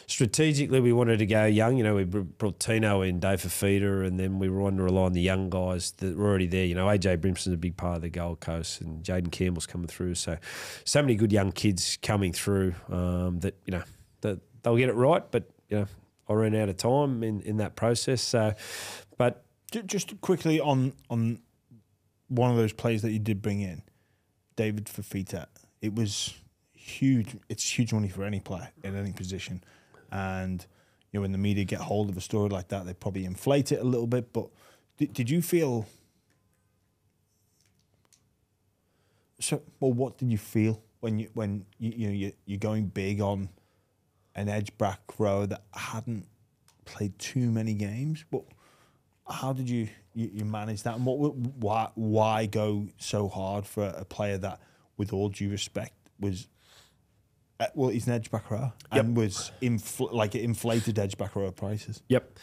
strategically we wanted to go young. We brought Tino in, Dave Fafita, and then we were on to rely on the young guys that were already there. AJ Brimson's a big part of the Gold Coast, and Jaden Campbell's coming through. So many good young kids coming through that they'll get it right. But I ran out of time in that process. So, but just quickly on one of those players that you did bring in, David Fafita, it was huge. It's huge money for any player in any position. And, when the media get hold of a story like that, they probably inflate it a little bit. But did you feel... what did you feel when you're going big on an edge back row that hadn't played too many games? But how did you manage that, and why go so hard for a player that, with all due respect, was he's an edge back row and was inflated edge back row prices? Yep.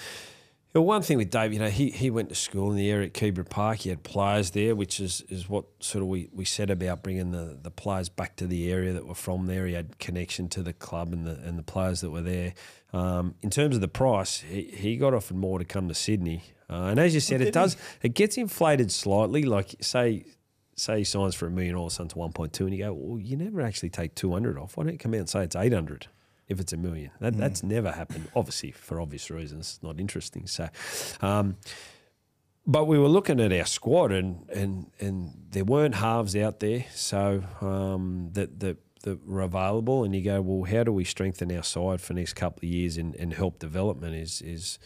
Well, one thing with Dave, he went to school in the area at Keebra Park. He had players there, which is what sort of we said about bringing the players back to the area that were from there. He had connection to the club and the players that were there. In terms of the price, he got offered more to come to Sydney. And as you said, it gets inflated slightly. Like, say he signs for $1 million all of a sudden to 1.2, and you go, well, you never actually take 200 off. Why don't you come out and say it's 800? if it's $1 million. That's never happened, obviously, for obvious reasons. It's not interesting. So, but we were looking at our squad, and there weren't halves out there, so that were available. And you go, well, how do we strengthen our side for the next couple of years and help development? Is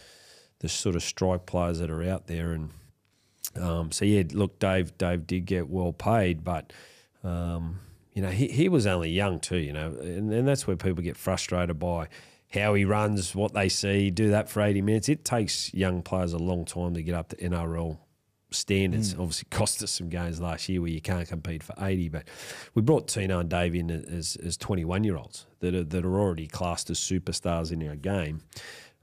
the sort of strike players that are out there, and so yeah, look, Dave did get well paid, but he was only young too, and that's where people get frustrated by how he runs, what they see, do that for 80 minutes. It takes young players a long time to get up to NRL standards. Obviously cost us some games last year where you can't compete for 80, but we brought Tino and Dave in as 21-year-olds that are already classed as superstars in our game.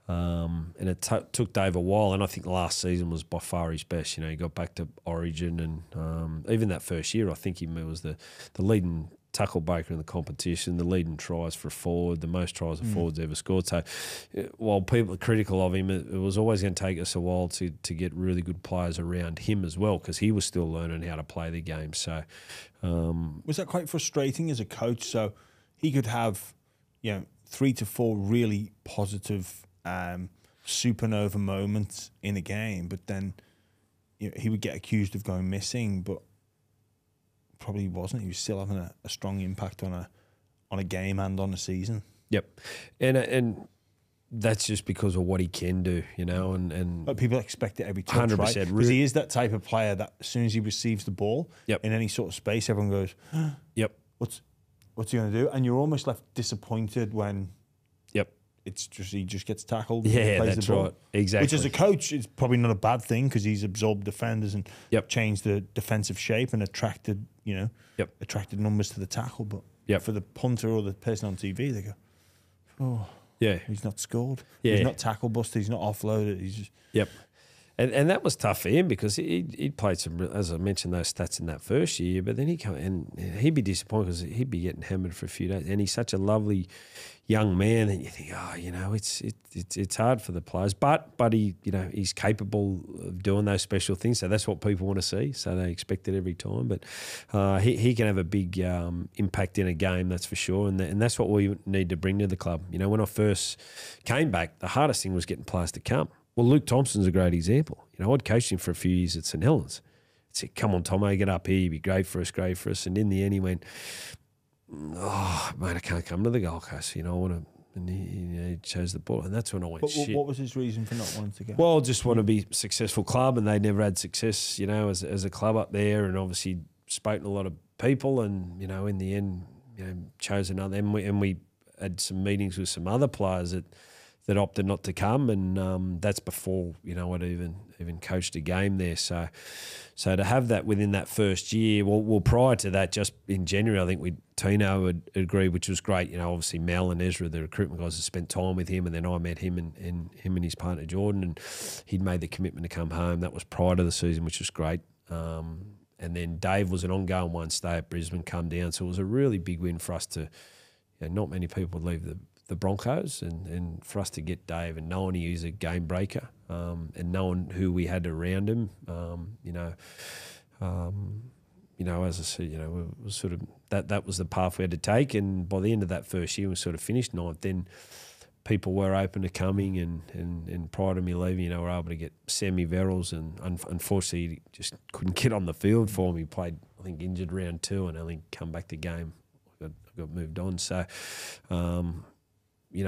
And it took Dave a while, and I think last season was by far his best. He got back to Origin, and even that first year, I think he was the leading tackle breaker in the competition, the leading tries for a forward, the most tries a forward's ever scored. So while people are critical of him, it was always going to take us a while to get really good players around him as well, because he was still learning how to play the game. So was that quite frustrating as a coach? So he could have 3 to 4 really positive supernova moments in a game, but then he would get accused of going missing, but probably wasn't. He was still having a strong impact on a game and on a season. Yep, and that's just because of what he can do, and but people expect it every touch, 100%, right? Because he is that type of player that as soon as he receives the ball in any sort of space, everyone goes, "Yep, what's he going to do?" And you're almost left disappointed when it's just he just gets tackled. Yeah, plays that's the ball. right. Exactly. Which as a coach is probably not a bad thing, because he's absorbed defenders and changed the defensive shape and attracted numbers to the tackle. But for the punter or the person on TV, they go, "Oh, yeah, he's not scored. Yeah. He's not tackle busted. He's not offloaded. He's just And that was tough for him, because he'd played some, as I mentioned, those stats in that first year, but then he'd be disappointed because he'd be getting hammered for a few days. And he's such a lovely young man that you think, it's hard for the players. But he, he's capable of doing those special things. So that's what people want to see. So they expect it every time. But he can have a big impact in a game, that's for sure. And that's what we need to bring to the club. When I first came back, the hardest thing was getting players to come. Well, Luke Thompson's a great example. I'd coached him for a few years at St Helens. I said, "Come on, Tomo, get up here. You'd be great for us. And in the end, he went, "Oh, mate, I can't come to the Gold Coast. I want to." And he chose the ball, and that's when I went, "Shit." What was his reason for not wanting to go? Well, just want to be a successful club, and they never had success, as a club up there, and obviously spoken to a lot of people, and in the end, chose another. And we had some meetings with some other players that opted not to come, and that's before I'd even coached a game there. So to have that within that first year, well, prior to that, just in January, I think Tino had agreed, which was great. Obviously Mel and Ezra, the recruitment guys, had spent time with him, and then I met him and his partner Jordan, and he'd made the commitment to come home. That was prior to the season, which was great. And then Dave was an ongoing one, stay at Brisbane, come down. So it was a really big win for us to. Not many people would leave the Broncos, and for us to get Dave and knowing he was a game breaker, and knowing who we had around him, as I said, it was sort of that was the path we had to take. And by the end of that first year, we sort of finished ninth. Then people were open to coming, and prior to me leaving, we were able to get Sammy Verrills, and unfortunately, he just couldn't get on the field for me. He played, I think, injured round 2, and only come back to game. I got moved on. So. It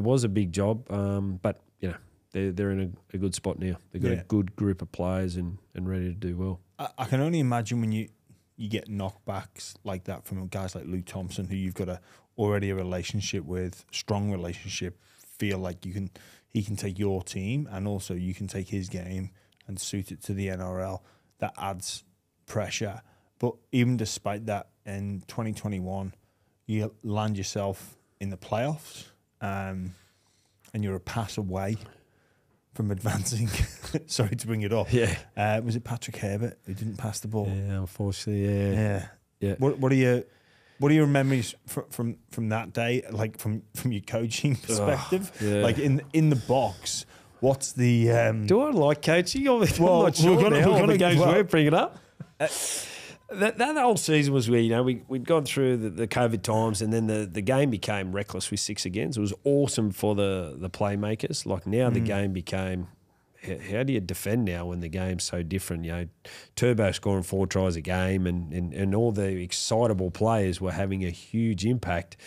was a big job, but they're in a good spot now. They've got a good group of players and ready to do well. I can only imagine when you get knockbacks like that from guys like Luke Thompson, who you've got already a relationship with, strong relationship, feel like he can take your team, and also you can take his game and suit it to the NRL. That adds pressure. But even despite that, in 2021, you land yourself in the playoffs, and you're a pass away from advancing. Sorry to bring it up. Yeah. Was it Patrick Herbert who didn't pass the ball? Yeah, unfortunately, yeah. What are your memories from that day? Like from your coaching perspective, like in the box. What's the? Do I like coaching? I'm not sure. We're gonna games we're bringing up. That whole season was where, you know, we'd gone through the COVID times, and then the game became reckless with 6 again. So it was awesome for the playmakers. Like now the game became, how do you defend now when the game's so different? You know, Turbo scoring 4 tries a game, and all the excitable players were having a huge impact.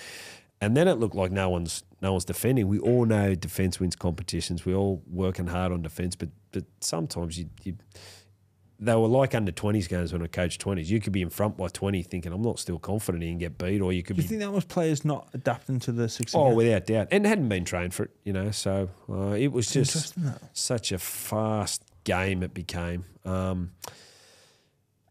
And then it looked like no one's defending. We all know defence wins competitions. We're all working hard on defence, but sometimes they were like under 20s games when I coached 20s. You could be in front by 20 thinking, I'm not still confident and get beat, or you could Do you think that was players not adapting to the 6 Oh, again? without doubt. And hadn't been trained for it, you know. So it was just Interesting, that. such a fast game it became.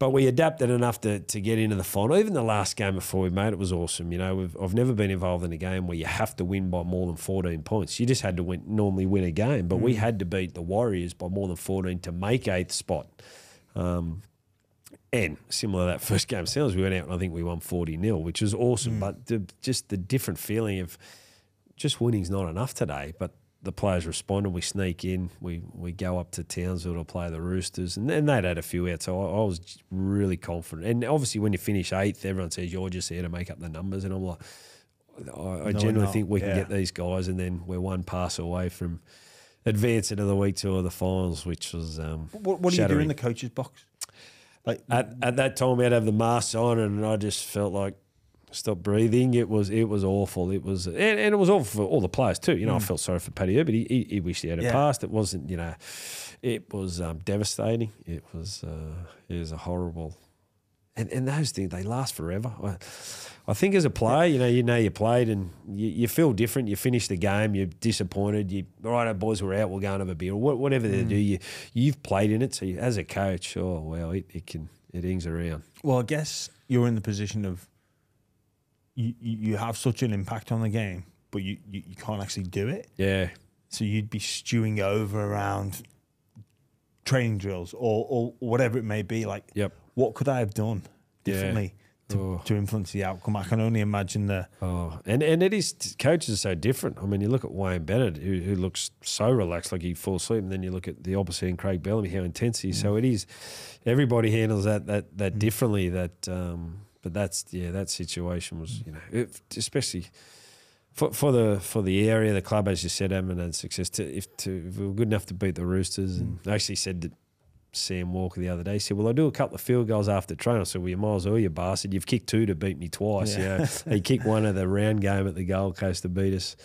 But we adapted enough to get into the final. Even the last game before we made it was awesome. You know, I've never been involved in a game where you have to win by more than 14 points. You just had to normally win a game, but we had to beat the Warriors by more than 14 to make 8th spot. And similar to that first game, St we went out and I think we won 40-0, which was awesome. But just the different feeling of just winning's not enough today, but the players responded. We sneak in. We go up to Townsville to play the Roosters, and they'd had a few out, so I was really confident. And obviously, when you finish 8th, everyone says you're just there to make up the numbers, and I'm like, I generally think we can get these guys, and then we're one pass away from advancing to the week 2 of the finals, which was What do you do in the coach's box? Like at that time, I'd have the masks on, and I just felt like stop breathing. It was awful. It was and it was awful for all the players too. You know, I felt sorry for Paddy Herbert. He wished he had it passed. It wasn't. You know, it was devastating. It was a horrible. And those things, they last forever. I think as a player, you know you played and you feel different. You finish the game, you're disappointed. All right, boys, we're out. We'll go and have a beer. Whatever they do, you've played in it. So as a coach, it ings around. Well, I guess you're in the position of you have such an impact on the game, but you can't actually do it. Yeah. So you'd be stewing over around training drills or whatever it may be. Like, what could I have done differently to influence the outcome? I can only imagine and it is, coaches are so different. I mean, you look at Wayne Bennett, who looks so relaxed, like he'd fall asleep, and then you look at the opposite in Craig Bellamy, how intense he is. So it is, everybody handles that differently. But that situation was, you know, especially for the area, the club, as you said, haven't had success. If we were good enough to beat the Roosters, and I actually said to Sam Walker the other day, he said, well, I do a couple of field goals after training. I said, well, you might as well, you bastard. You've kicked 2 to beat me twice. Yeah. You know, he kicked 1 at the round game at the Gold Coast to beat us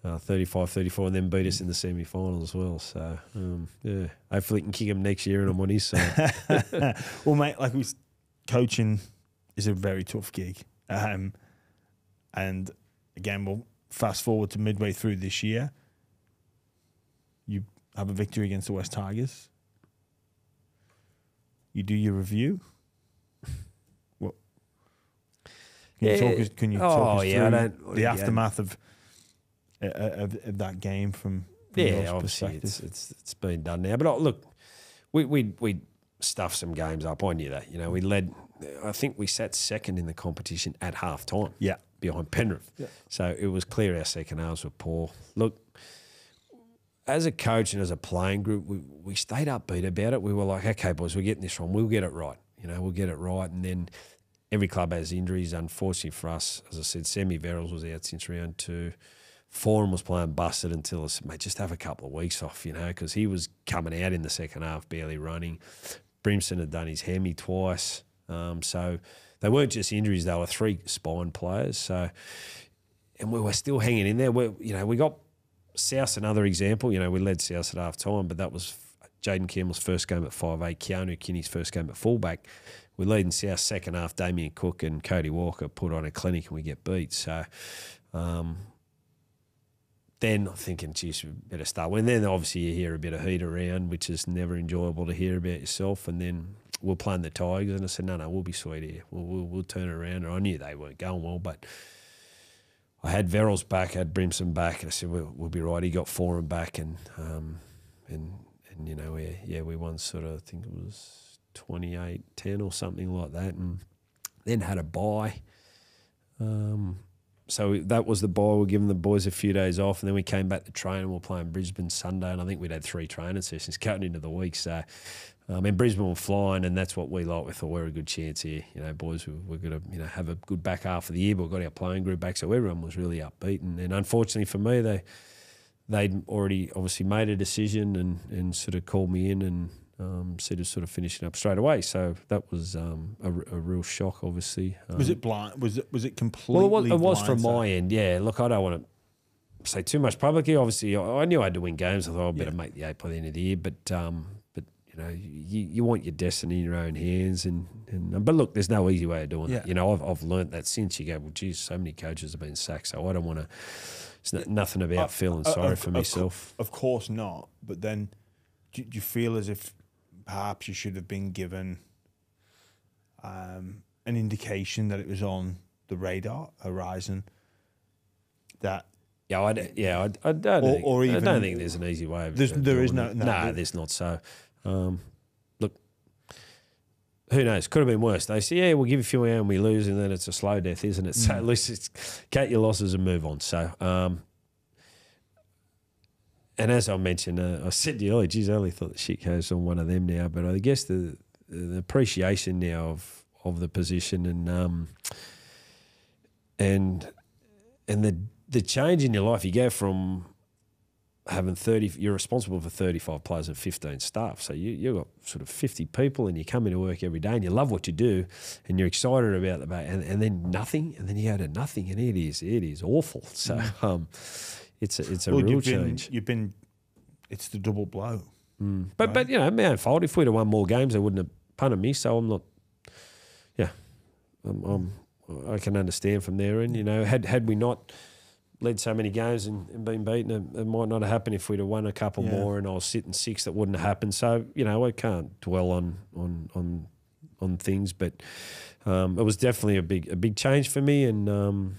35-34, and then beat us in the semi-final as well. So, hopefully he can kick him next year and I'm on his side. Well, mate, like coaching is a very tough gig. And again, we'll fast forward to midway through this year. You have a victory against the West Tigers. You do your review. What? Can you talk us through the aftermath of that game from your obviously perspective? it's been done now. But look, we stuffed some games up. I knew that. You know, we led. I think we sat second in the competition at half time. Yeah, behind Penrith. Yeah. So it was clear our second halves were poor. Look, as a coach and as a playing group, we stayed upbeat about it. We were like, okay, boys, we're getting this wrong. We'll get it right. You know, we'll get it right. And then every club has injuries. Unfortunately for us, as I said, Sammy Verrills was out since round 2. Foran was playing busted until I said, mate, just have a couple of weeks off, you know, because he was coming out in the second half, barely running. Brimson had done his hemi twice. So they weren't just injuries, they were 3 spine players. So, and we were still hanging in there. We got South, another example. You know, we led South at half time, but that was Jaden Campbell's first game at 5'8", Keanu Kinney's first game at fullback. We lead in South second half. Damien Cook and Cody Walker put on a clinic and we get beat. So then I'm thinking, geez, we better start. And then obviously you hear a bit of heat around, which is never enjoyable to hear about yourself. And then we're playing the Tigers, and I said, no, we'll be sweet here. We'll turn it around. And I knew they weren't going well, but I had Verrills back, I had Brimson back, and I said, we'll be right. He got Foran back, and you know, we won sort of, I think it was 28-10 or something like that, and then had a bye. So that was the bye. We were giving the boys a few days off, and then we came back to train, and we were playing Brisbane Sunday, and I think we'd had 3 training sessions going into the week. So And Brisbane were flying, and that's what we like. We thought we're a good chance here, boys. We're going to have a good back half of the year. But we've got our playing group back, so everyone was really upbeat. And unfortunately for me, they'd already obviously made a decision and sort of called me in and said to sort of finishing up straight away. So that was a real shock, obviously. Was it blind? Was it completely? Well, it was from my end. Yeah. Look, I don't want to say too much publicly. Obviously, I knew I had to win games. I thought I'd better make the 8 by the end of the year. But you want your destiny in your own hands. But look, there's no easy way of doing it. I've learnt that since. You go, well, geez, so many coaches have been sacked, so I don't want to. It's nothing about feeling sorry for myself. Of course not. But then, do you feel as if perhaps you should have been given an indication that it was on the radar horizon? That. I don't think there's an easy way of there is no. There's not. So, look, who knows? Could have been worse. They say, we'll give you a few hours and we lose, and then it's a slow death, isn't it? So at least it's cut your losses and move on. So, and as I mentioned, I said to you earlier, geez, I only thought the shit goes on one of them now, but I guess the appreciation now of the position and the change in your life, you go from having 30, you're responsible for 35 players and 15 staff. So you've got sort of 50 people and you come into work every day and you love what you do and you're excited about the and then nothing, and then you go to nothing, and it is awful. So it's a real change. It's the double blow. But my own fault. If we'd have won more games, they wouldn't have punted me. So I'm not. Yeah, I can understand from there. And had we not led so many games and been beaten, it might not have happened. If we'd have won a couple more and I was sitting 6, that wouldn't have happened. So I can't dwell on things, but it was definitely a big change for me. And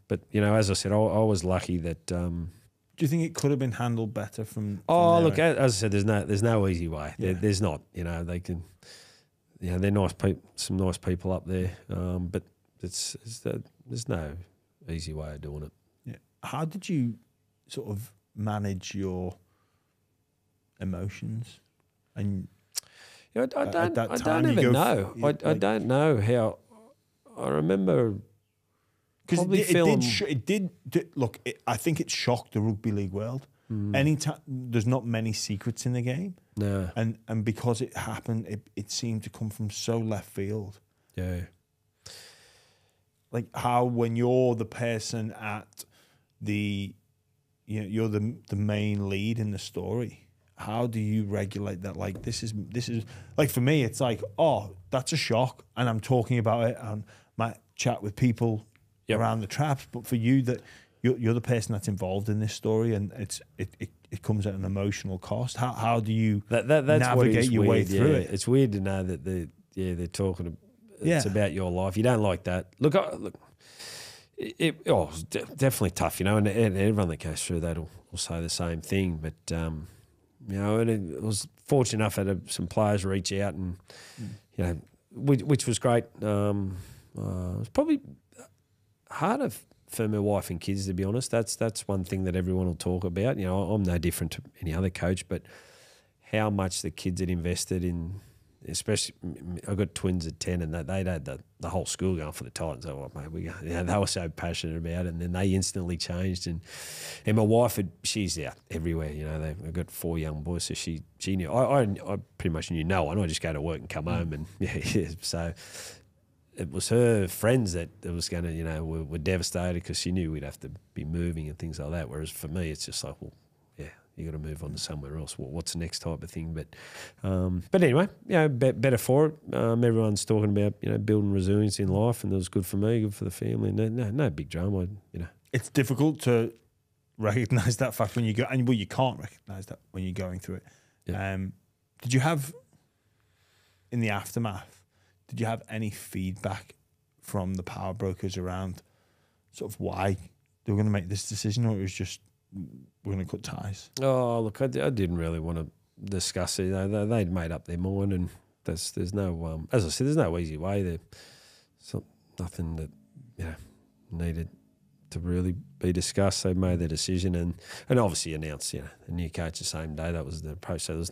but as I said, I was lucky that. Do you think it could have been handled better from look, as I said, there's no easy way. There's not. They can. They're nice people, some nice people up there. But there's no easy way of doing it. Yeah. How did you sort of manage your emotions? And I don't even know. I don't know how. I remember because it did. Look, I think it shocked the rugby league world. Anytime there's not many secrets in the game. No. And because it happened, it seemed to come from so left field. Yeah. Like how when you're the person at you're the main lead in the story, how do you regulate that? Like this is like for me, it's like, oh, that's a shock, and I'm talking about it and might chat with people around the traps. But for you, that you're the person that's involved in this story, and it comes at an emotional cost. How do you that's navigate your way through it? It's weird to know that they're talking. It's about your life. You don't like that. Look. It was definitely tough, and everyone that goes through that will say the same thing. But and it was fortunate enough that some players reach out, and which was great. It was probably harder for my wife and kids, to be honest. That's one thing that everyone will talk about. I'm no different to any other coach, but how much the kids had invested in. Especially, I got twins at 10, and they'd had the whole school going for the Titans. Oh, mate, they were so passionate about it, and then they instantly changed. And my wife, she's out everywhere. They've got 4 young boys, so she knew. I pretty much knew no one. I just go to work and come home, and so it was her friends that was going to, were devastated because she knew we'd have to be moving and things like that. Whereas for me, it's just like, well, you got to move on to somewhere else. What's the next type of thing? But anyway, better for it. Everyone's talking about building resilience in life, and it was good for me, good for the family. No big drama. It's difficult to recognise that fact when you go, and you can't recognise that when you're going through it. Yeah. Did you have in the aftermath? Did you have any feedback from the power brokers around sort of why they were going to make this decision, or it was just we're going to cut ties? Oh, look, I didn't really want to discuss it. They'd made up their mind, and there's no, as I said, there's no easy way. There's nothing that needed to really be discussed. They made their decision and obviously announced the new coach the same day. That was the approach. So there's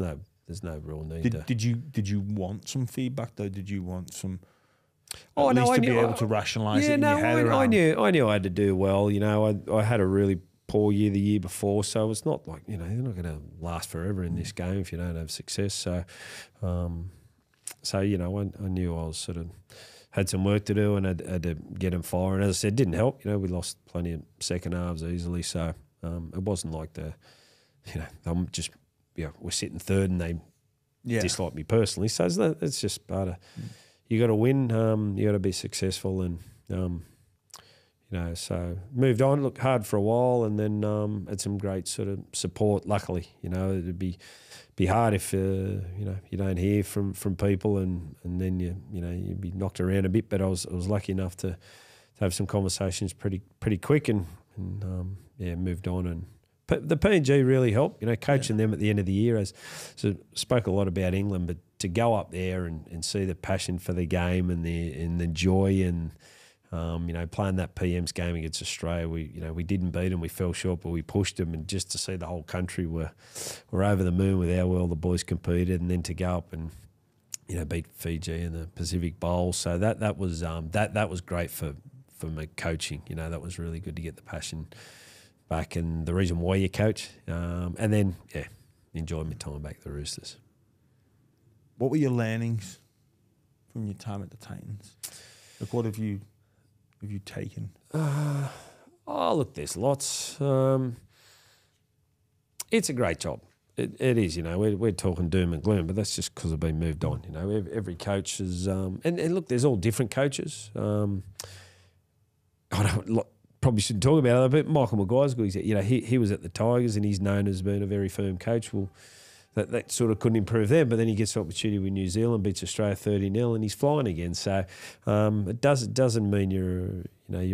there's no real need. Did you want some feedback though? Did you want some? Oh no, to be able to rationalise it in your head around. I knew I had to do well. You know, I had a really poor year the year before, so it's not like, you know, you're not going to last forever in this game if you don't have success. So, you know, I knew I was sort of had some work to do and had to get him firing. As I said, it didn't help. You know, we lost plenty of second halves easily, so it wasn't like I'm just, we're sitting third and they dislike me personally. So it's just part of. You got to win. You got to be successful, and you know. So moved on. Looked hard for a while, and then had some great sort of support. Luckily, you know, it'd be hard if you know, you don't hear from people, and then you'd be knocked around a bit. But I was lucky enough to have some conversations pretty quick, and moved on. And the P&G really helped. You know, coaching them at the end of the year. Spoke a lot about England, but to go up there and see the passion for the game and the joy and you know, playing that PM's game against Australia, we didn't beat them, we fell short, but we pushed them, and just to see the whole country were over the moon with how well the boys competed, and then to go up and, you know, beat Fiji in the Pacific Bowl. So that was great for my coaching. You know, that was really good to get the passion back and the reason why you coach, and then enjoyed my time back at the Roosters. What were your learnings from your time at the Titans? Like, what have you taken? Look, there's lots. It's a great job. It is, you know. We're talking doom and gloom, but that's just because I've been moved on. You know, every coach is, and look, there's all different coaches. Probably shouldn't talk about it, but Michael Maguire's good. You know, he was at the Tigers, and he's known as being a very firm coach. Well, that sort of couldn't improve there, but then he gets the opportunity with New Zealand, beats Australia 30-0, and he's flying again. So it doesn't mean you're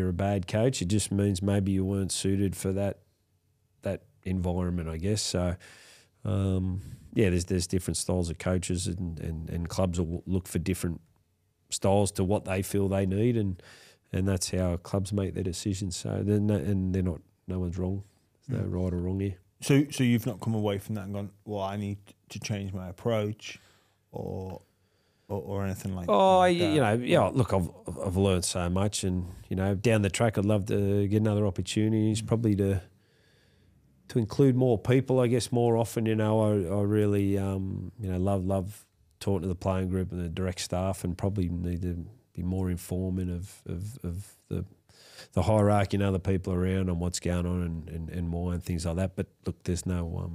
a bad coach. It just means maybe you weren't suited for that environment, I guess. So there's different styles of coaches, and clubs will look for different styles to what they feel they need, and that's how clubs make their decisions. So they're not. No one's wrong. There's no right or wrong here. So you've not come away from that and gone, well, I need to change my approach, or anything like that? Oh, you know, look, I've learned so much, and you know, down the track, I'd love to get another opportunities, probably to include more people, I guess, more often. You know, I really love talking to the playing group and the direct staff, and probably need to be more informing of the hierarchy and other people around on what's going on and why and things like that. But look, there's no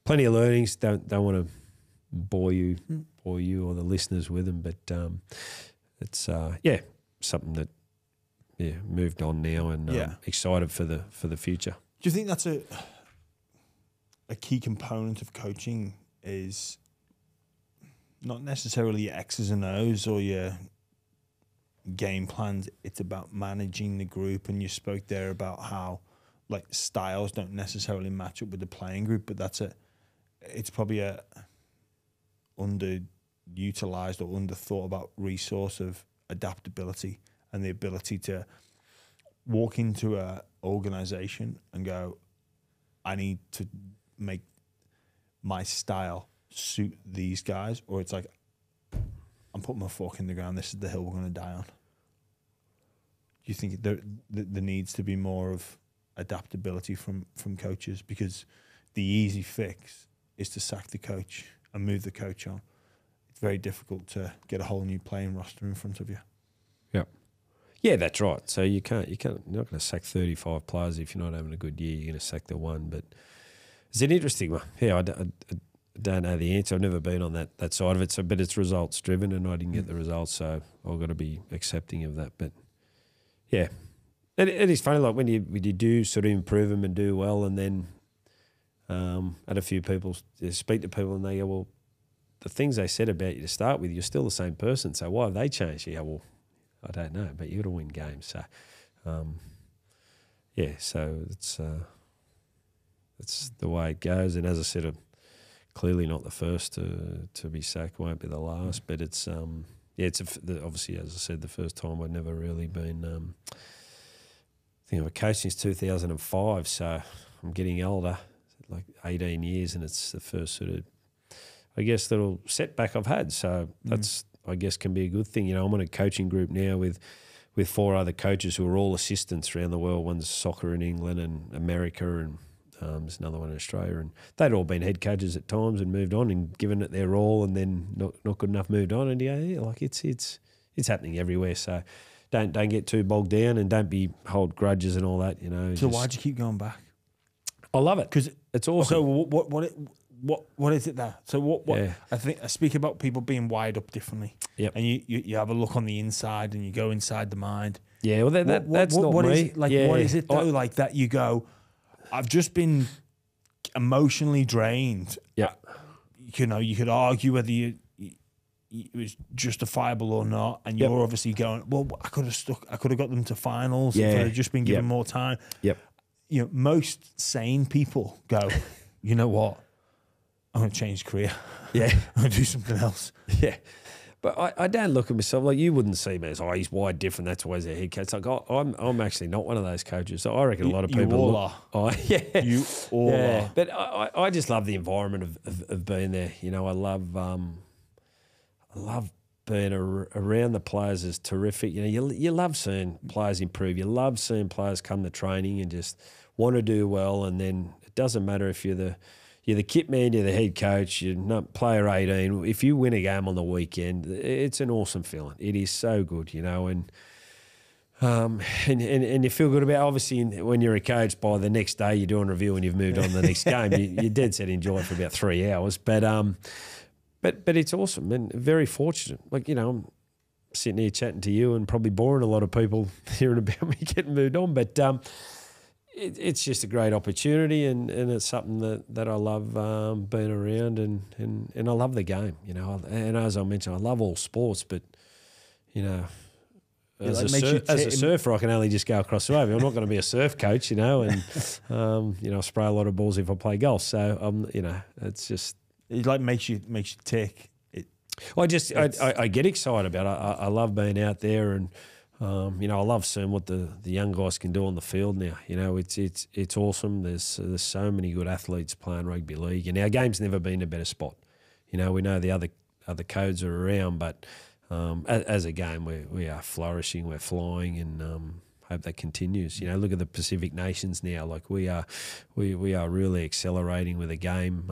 plenty of learnings. Don't want to bore you or the listeners with them, but it's something that moved on now, and excited for the future. Do you think that's a key component of coaching, is not necessarily your X's and O's or your game plans? It's about managing the group, and you spoke there about how like styles don't necessarily match up with the playing group, but it's probably a underutilized or underthought about resource of adaptability and the ability to walk into a organization and go, I need to make my style suit these guys, or it's like, I'm putting my fork in the ground, this is the hill we're going to die on. Do you think there needs to be more of adaptability from coaches? Because the easy fix is to sack the coach and move the coach on. It's very difficult to get a whole new playing roster in front of you. Yeah, that's right. So you're not going to sack 35 players if you're not having a good year. You're going to sack the one. But it's an interesting one. Yeah, I don't know the answer. I've never been on that side of it. So, but it's results driven, and I didn't get the results, so I've got to be accepting of that. But yeah, it is funny. Like when you do sort of improve them and do well, and then had a few people speak to people, and they go, well, the things they said about you to start with, you're still the same person. So why have they changed? You go, well, I don't know, but you got to win games. So, so it's the way it goes. And as I said, I'm clearly not the first to be sacked. Won't be the last. But it's obviously, as I said, the first time I'd never really been. I think I've been coaching since 2005, so I'm getting older, like 18 years, and it's the first sort of I guess, little setback I've had. So that's, I guess, can be a good thing. You know, I'm on a coaching group now with 4 other coaches who are all assistants around the world. One's soccer in England and America, and there's another one in Australia. And they'd all been head coaches at times and moved on and given it their all, and then not good enough, moved on. And it's happening everywhere. So don't get too bogged down, and don't hold grudges and all that. You know. So why'd you keep going back? I love it because it's awesome. So what is it there? So what? Yeah. I think I speak about people being wired up differently. Yep. And you have a look on the inside, and you go inside the mind. Yeah. Well, that's not what me. Is it? Like, what is it though? Like that you go, I've just been emotionally drained. Yeah. You know, you could argue whether it was justifiable or not, and you're obviously going, well, I could have got them to finals if I'd have just been given more time. Yep. You know, most sane people go, you know what? I'm going to change career. Yeah. I'm going to do something else. Yeah. But I don't look at myself like you wouldn't see me as, he's wide different. That's why he's a head coach. Like I'm actually not one of those coaches. So I reckon a lot of people all are. Oh, yeah. You all are. But I just love the environment of being there. You know, I love being around the players is terrific. You know, you love seeing players improve. You love seeing players come to training and just want to do well. And then it doesn't matter if you're the kit man, you're the head coach, you're not player 18. If you win a game on the weekend, it's an awesome feeling. It is so good, you know, and you feel good about. Obviously, when you're a coach, by the next day you're doing review and you've moved on to the next game. You're dead set enjoy it for about 3 hours, but it's awesome and very fortunate. Like, you know, I'm sitting here chatting to you and probably boring a lot of people hearing about me getting moved on, but it's just a great opportunity, and it's something that I love being around, and I love the game, you know. And as I mentioned, I love all sports, but, you know, as a surfer, I can only just go across the road. I'm not going to be a surf coach, you know, and you know, I spray a lot of balls if I play golf. So you know, it's just it like makes you tick. I get excited about it. I love being out there, and you know, I love seeing what the young guys can do on the field now. You know, it's awesome. There's so many good athletes playing rugby league, and our game's never been in a better spot. You know, we know the other codes are around, but as a game, we are flourishing, we're flying, and hope that continues. You know, look at the Pacific nations now. Like we are really accelerating with a game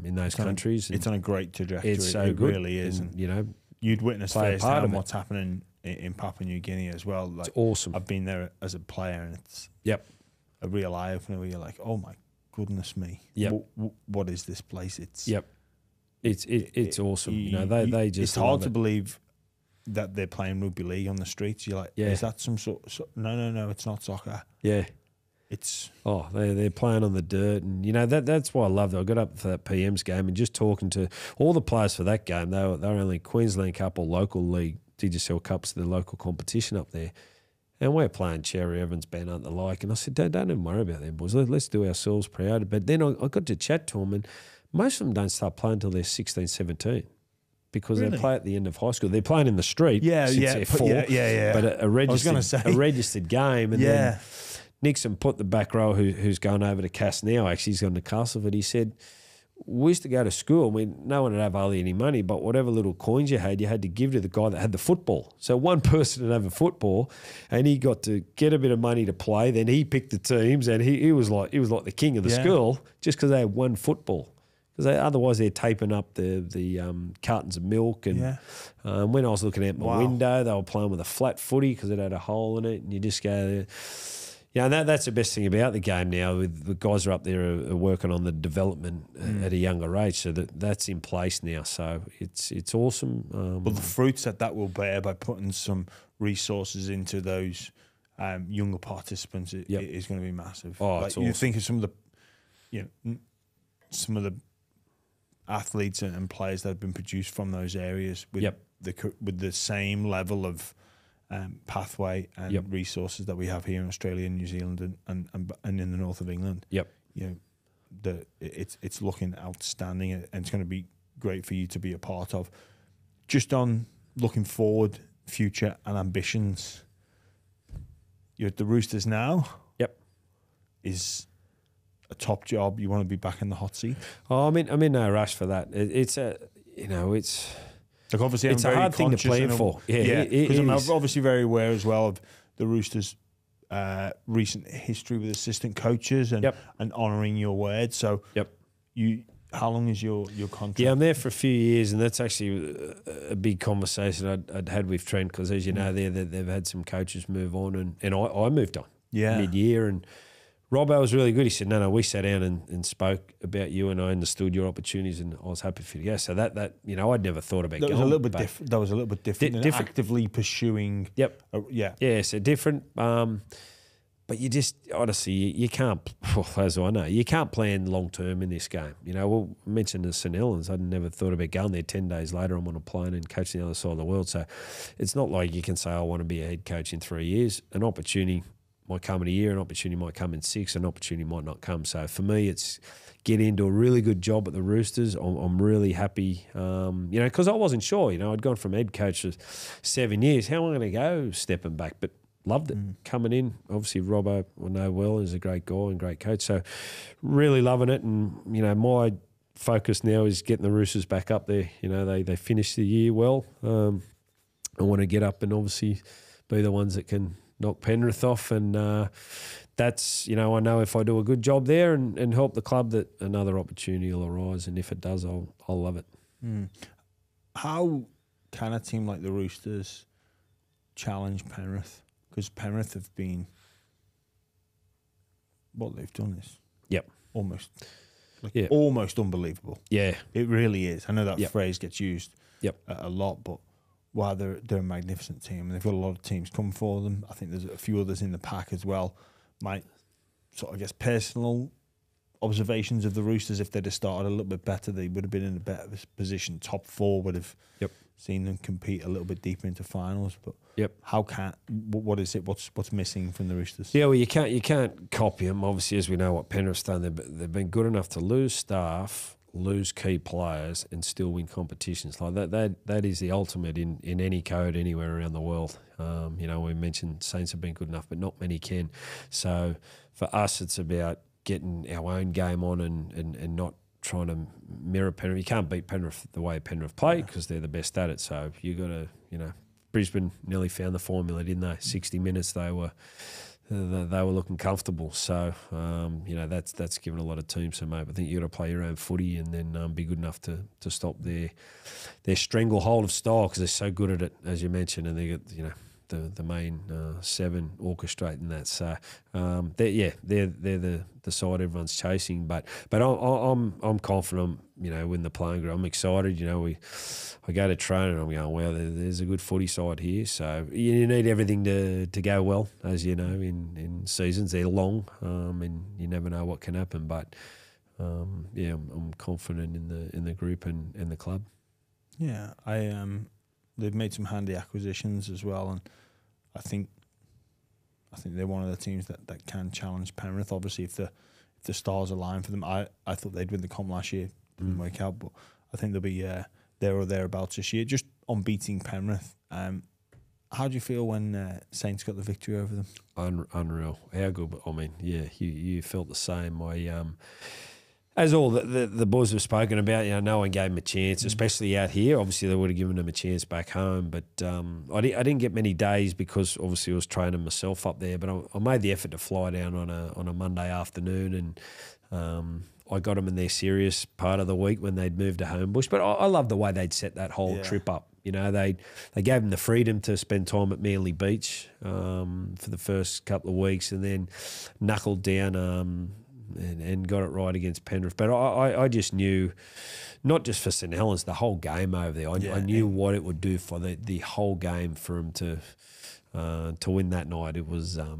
in those countries. It's on a great trajectory. It's so it good. Really is. And you know, you'd witness firsthand what's happening in Papua New Guinea as well. Like, it's awesome. I've been there as a player, and it's a real eye opener where you're like, oh my goodness me, what is this place? It's awesome. You know, they just it's hard to believe that they're playing rugby league on the streets. You're like, is that some sort? No, it's not soccer. Yeah. It's they're playing on the dirt, and you know that's why I loved it. I got up for that PM's game and just talking to all the players for that game. They were only Queensland Cup or local league Digicel Cups, the local competition up there, and we're playing Cherry Evans, Ben Hunt, the like. And I said, don't even worry about them boys. Let's do ourselves proud. But then I got to chat to them, and most of them don't start playing until they're 16, 17. Because they play at the end of high school. They're playing in the street. Since they're 4. But a registered game, and then Nixon put the back row who's going over to Cass now. Actually, he's gone to Castleford. He said, we used to go to school. No one would have hardly any money, but whatever little coins you had to give to the guy that had the football. So one person would have a football, and he got to get a bit of money to play. Then he picked the teams, and he was like the king of the school just because they had one football. Because otherwise they're taping up the cartons of milk. And when I was looking out my window, they were playing with a flat footy because it had a hole in it, and you just go there. Yeah, and that's the best thing about the game now. With the guys are up there are working on the development at a younger age, so that's in place now. So it's awesome. Well, the fruits that will bear by putting some resources into those younger participants is going to be massive. Oh, it's awesome. You think of some of the athletes and players that have been produced from those areas with the same level of pathway and resources that we have here in Australia and New Zealand and in the north of England. You know, it's looking outstanding, and it's going to be great for you to be a part of. Just on looking forward, future and ambitions. You're at the Roosters now. a top job, you want to be back in the hot seat? Oh, I'm in no rush for that. It's a, it's like obviously it's a hard thing to plan for. Yeah, because I'm obviously very aware as well of the Roosters' recent history with assistant coaches and honouring your word. So how long is your contract? Yeah, I'm there for a few years, and that's actually a big conversation I'd had with Trent, because as you know, they've had some coaches move on, and I moved on mid-year, and Robbo was really good. He said, no, we sat down and spoke about you, and I understood your opportunities, and I was happy for you to go. So that I'd never thought about that going. Was a little bit different. That was a little bit different than actively pursuing. Yeah, so different. But you just, honestly, you can't, as I know, you can't plan long-term in this game. You know, I mentioned the St Helens. I'd never thought about going there. 10 days later, I'm on a plane and coaching the other side of the world. So it's not like you can say, I want to be a head coach in 3 years. An opportunity might come in a year, an opportunity might come in 6, an opportunity might not come. So for me, it's get into a really good job at the Roosters. I'm really happy, because I wasn't sure. You know, I'd gone from head coach for 7 years. How am I going to go stepping back? But loved it. Coming in, obviously Robbo, I know well, is a great guy and great coach. So really loving it. And, my focus now is getting the Roosters back up there. You know, they finished the year well. I want to get up and obviously be the ones that can knock Penrith off. And that's, I know if I do a good job there and help the club, that another opportunity will arise. And if it does, I'll love it. How can a team like the Roosters challenge Penrith? Because Penrith have been, what they've done is almost unbelievable. Yeah, it really is. I know that phrase gets used a lot, but wow, they're a magnificent team, and they've got a lot of teams come for them. I think there's a few others in the pack as well. My sort of, I guess, personal observations of the Roosters, if they'd have started a little bit better, they would have been in a better position. Top 4 would have seen them compete a little bit deeper into finals, but what is it? What's missing from the Roosters? Yeah, well, you can't copy them. Obviously, as we know what Penrith's done, they've been good enough to lose staff, lose key players, and still win competitions. Like that is the ultimate in any code anywhere around the world. We mentioned Saints have been good enough, but not many can. So for us, it's about getting our own game on and not trying to mirror Penrith. You can't beat Penrith the way Penrith play because they're the best at it. So you got to, Brisbane nearly found the formula, didn't they? 60 minutes they were looking comfortable. So that's given a lot of teams some hope. I think you got to play your own footy and then be good enough to stop their stranglehold of style, because they're so good at it, as you mentioned, and they get the main 7 orchestrating that. So they're the side everyone's chasing. But I'm confident. When the playing group, I'm excited. I go to train and I'm going, wow, there's a good footy side here. So you need everything to go well, as you know, in seasons. They're long, and you never know what can happen. But I'm confident in the group and the club. Yeah, they've made some handy acquisitions as well, and I think they're one of the teams that can challenge Penrith. Obviously, if the stars align for them, I thought they'd win the comp last year, didn't work out, but I think they'll be there or thereabouts this year, just on beating Penrith. How do you feel when Saints got the victory over them? Unreal. How good? I mean, yeah, you felt the same. As all the boys have spoken about, no one gave him a chance, especially out here. Obviously, they would have given him a chance back home, but I didn't get many days because obviously I was training myself up there. But I made the effort to fly down on a Monday afternoon, and I got them in their serious part of the week when they'd moved to Homebush. But I love the way they'd set that whole trip up. They gave them the freedom to spend time at Manly Beach for the first couple of weeks, and then knuckled down. And got it right against Penrith. But I just knew, not just for St Helens, the whole game over there. I knew what it would do for the whole game for them to win that night. It was, I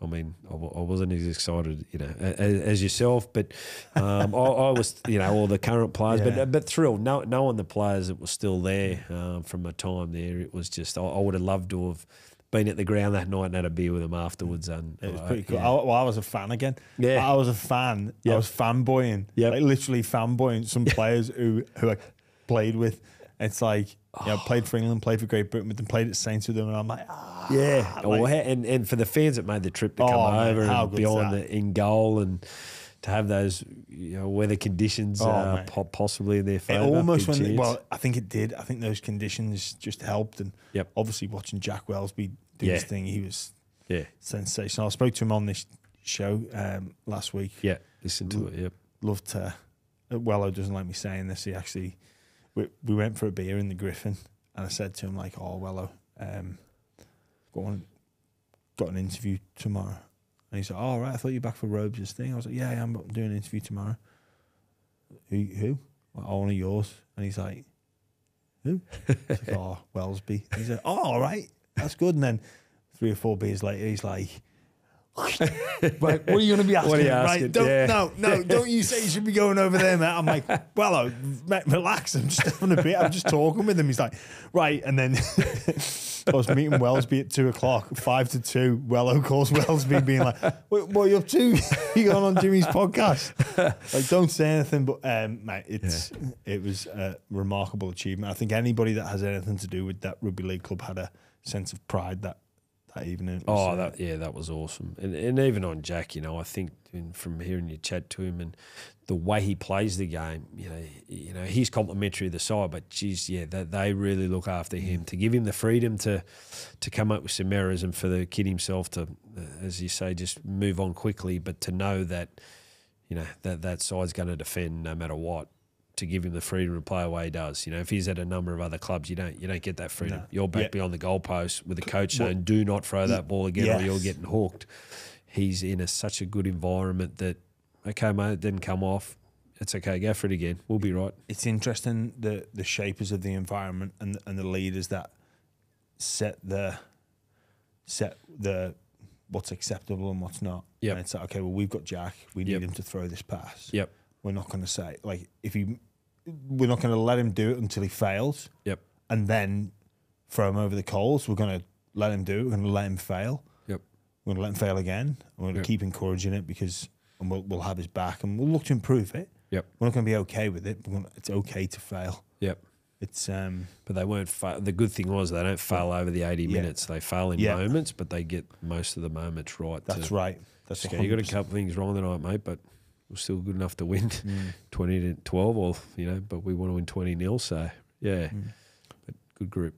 mean, I wasn't as excited, as yourself, but I was, all the current players, but thrilled. Knowing the players that were still there from my time there, it was just, I would have loved to have been at the ground that night and had a beer with them afterwards. And it was pretty cool. I was a fan again. Yeah. I was a fan. Yep. I was fanboying. Like literally fanboying some players who I played with. It's like, played for England, played for Great Britain with them, played at Saints with them, and I'm like, and for the fans that made the trip to come over and beyond in goal, and to have those weather conditions possibly in their favour. It almost I think it did. I think those conditions just helped, and obviously watching Jack Wellesby do his thing, he was sensational. I spoke to him on this show last week. Yeah, listen to it. Yep, loved to. Wello doesn't like me saying this. He actually, we went for a beer in the Griffin, and I said to him like, "Oh, Wello, got an interview tomorrow." And he's like, "Oh, right, I thought you were back for Robes' thing." I was like, "Yeah, I'm doing an interview tomorrow." Who? Like, "Oh, one of yours." And he's like, "Who?" It's like, "Oh, Wellesby." And he's like, "Oh, all right, that's good." And then 3 or 4 beers later, he's like, "Right, what are you going to be asking?" What are you asking? Right, no, don't you say you should be going over there, mate. I'm like, "Well, mate, relax. I'm just having a beer. I'm just talking with him." He's like, "Right," and then I was meeting Wellesby at 2 o'clock, 5 to 2. Wello calls Wellesby, being like, "What are you up to? You going on Jimmy's podcast?" Like, don't say anything, but mate, it was a remarkable achievement. I think anybody that has anything to do with that rugby league club had a sense of pride that evening. That was awesome. And even on Jack, I think from hearing you chat to him and the way he plays the game, he's complimentary of the side, but geez, they really look after him to give him the freedom to come up with some errors and for the kid himself to, as you say, just move on quickly, but to know that, that side's going to defend no matter what. To give him the freedom to play away he does. If he's at a number of other clubs, you don't get that freedom. No. You're back beyond the goalpost with the coach saying, "Do not throw that ball again, or you're getting hooked." He's in such a good environment that, okay, mate, it didn't come off. It's okay, go for it again. We'll be right. It's interesting the shapers of the environment and the leaders that set the what's acceptable and what's not. Yep. And it's like, okay, well, we've got Jack. We need him to throw this pass. Yep. We're not going to say, like, we're not going to let him do it until he fails. Yep. And then throw him over the coals. We're going to let him do it. We're going to let him fail. Yep. We're going to let him fail again. We're going to keep encouraging it and we'll have his back and we'll look to improve it. Yep. We're not going to be okay with it. It's okay to fail. Yep. It's but they weren't. The good thing was they don't fail over the 80 minutes. They fail in moments, but they get most of the moments right. That's right. That's okay. You got a couple of things wrong tonight, mate, but we're still good enough to win 20-12, or but we want to win 20-0. So but good group.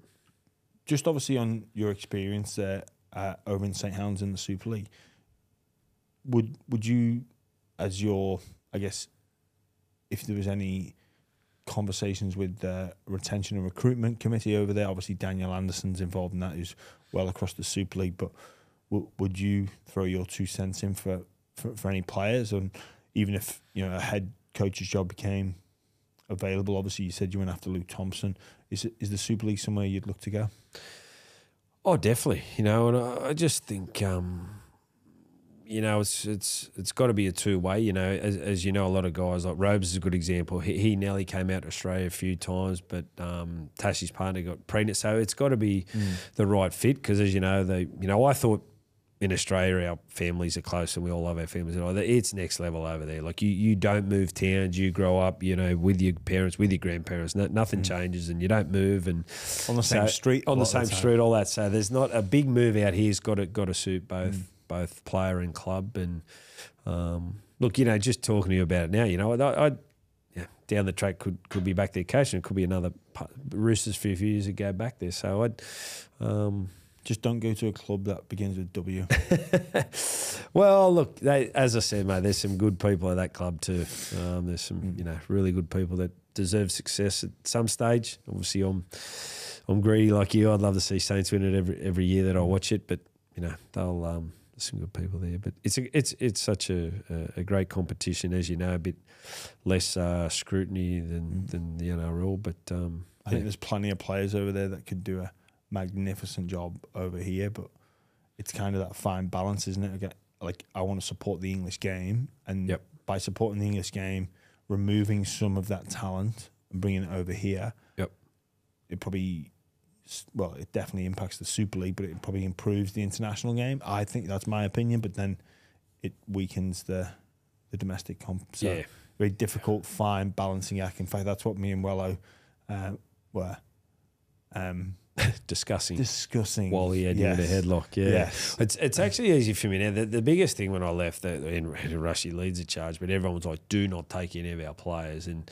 Just obviously on your experience over in St Helens in the Super League, would you, as your, I guess, if there was any conversations with the retention and recruitment committee over there, obviously Daniel Anderson's involved in that, who's well across the Super League, but would you throw your 2 cents in for any players? And even if a head coach's job became available, obviously you said you went after Luke Thompson. Is the Super League somewhere you'd look to go? Oh, definitely. And I just think it's got to be a two-way. As you know, a lot of guys like Robes is a good example. He nearly came out to Australia a few times, but Tassie's partner got pregnant, so it's got to be the right fit. Because as you know, I thought. In Australia, our families are close and we all love our families. It's next level over there. Like you don't move towns. You grow up, with your parents, with your grandparents. Nothing changes, and you don't move. And on the same street, all that. So there's not a big move out here. It's got to suit both player and club. And look, just talking to you about it now, I down the track could be back there occasionally. It could be another Roosters for a few years ago back there. So I'd. Just don't go to a club that begins with W. Well, look, as I said, mate, there's some good people at that club too. There's some, really good people that deserve success at some stage. Obviously, I'm greedy like you. I'd love to see Saints win it every year that I watch it, but there's some good people there. But it's such a great competition, as you know, a bit less scrutiny than the NRL. But I think there's plenty of players over there that could do a magnificent job over here, but it's kind of that fine balance, isn't it? Like, I want to support the English game, and by supporting the English game, removing some of that talent and bringing it over here, it probably, it definitely impacts the Super League, but it probably improves the international game. I think that's my opinion, but then it weakens the domestic comp. So very difficult, fine balancing act. In fact, that's what me and Wello were. discussing while he had you in a headlock. Yeah, yes. It's actually easy for me now. The biggest thing when I left, and Rushy leads the charge, but everyone was like, "Do not take any of our players," and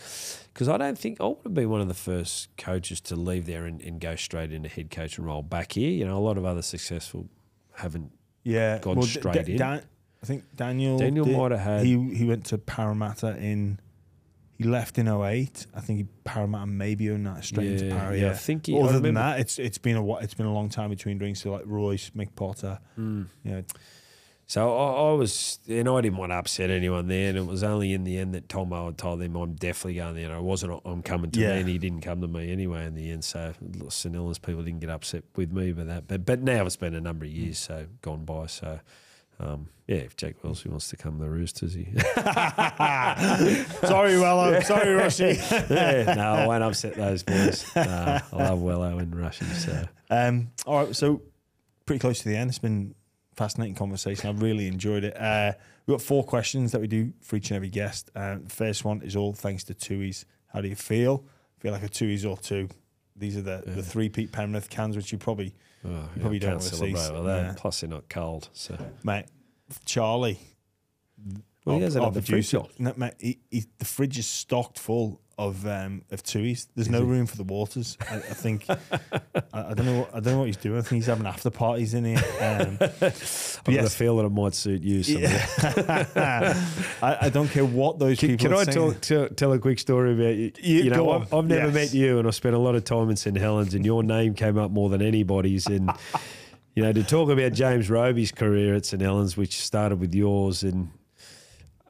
because I don't think I would have been one of the first coaches to leave there and go straight into head coaching role back here. You know, a lot of other successful haven't gone straight in. I think Daniel might have had. He went to Parramatta He left in 2008. I think Parramatta maybe owned that straight into Parramatta. Yeah, I think he. Other than that, it's been a long time between drinks. So like Royce, Mick Potter. Yeah. So I was, and I didn't want to upset anyone there, and it was only in the end that Tomo had told them I'm definitely going there. And I'm coming to me, and he didn't come to me anyway in the end. So St Helens people didn't get upset with me by that. But now it's been a number of years gone by. So. If Jack Wellesley wants to come to the Roosters, sorry, Wello. Sorry, Rushy. No, I won't upset those boys. I love Wello and Rushy. So, all right. So, pretty close to the end. It's been a fascinating conversation. I've really enjoyed it. We've got 4 questions that we do for each and every guest. The first one is all thanks to Tooheys. How do you feel? Feel like a Tooheys or 2? These are the 3 Pete Penrith cans, which you probably don't want to see. Plus, they're not cold. So, mate, Charlie. Well, he hasn't had the fridge. No, mate, the fridge is stocked full of Tooheys. There's no room for the waters. I think I don't know what he's doing. I think he's having after parties in here. I've got a feel that it might suit you. I don't care what those people. Can I tell a quick story about you? You know, I've never met you, and I spent a lot of time in St Helens, and your name came up more than anybody's. And you know, to talk about James Roby's career at St Helens, which started with yours, and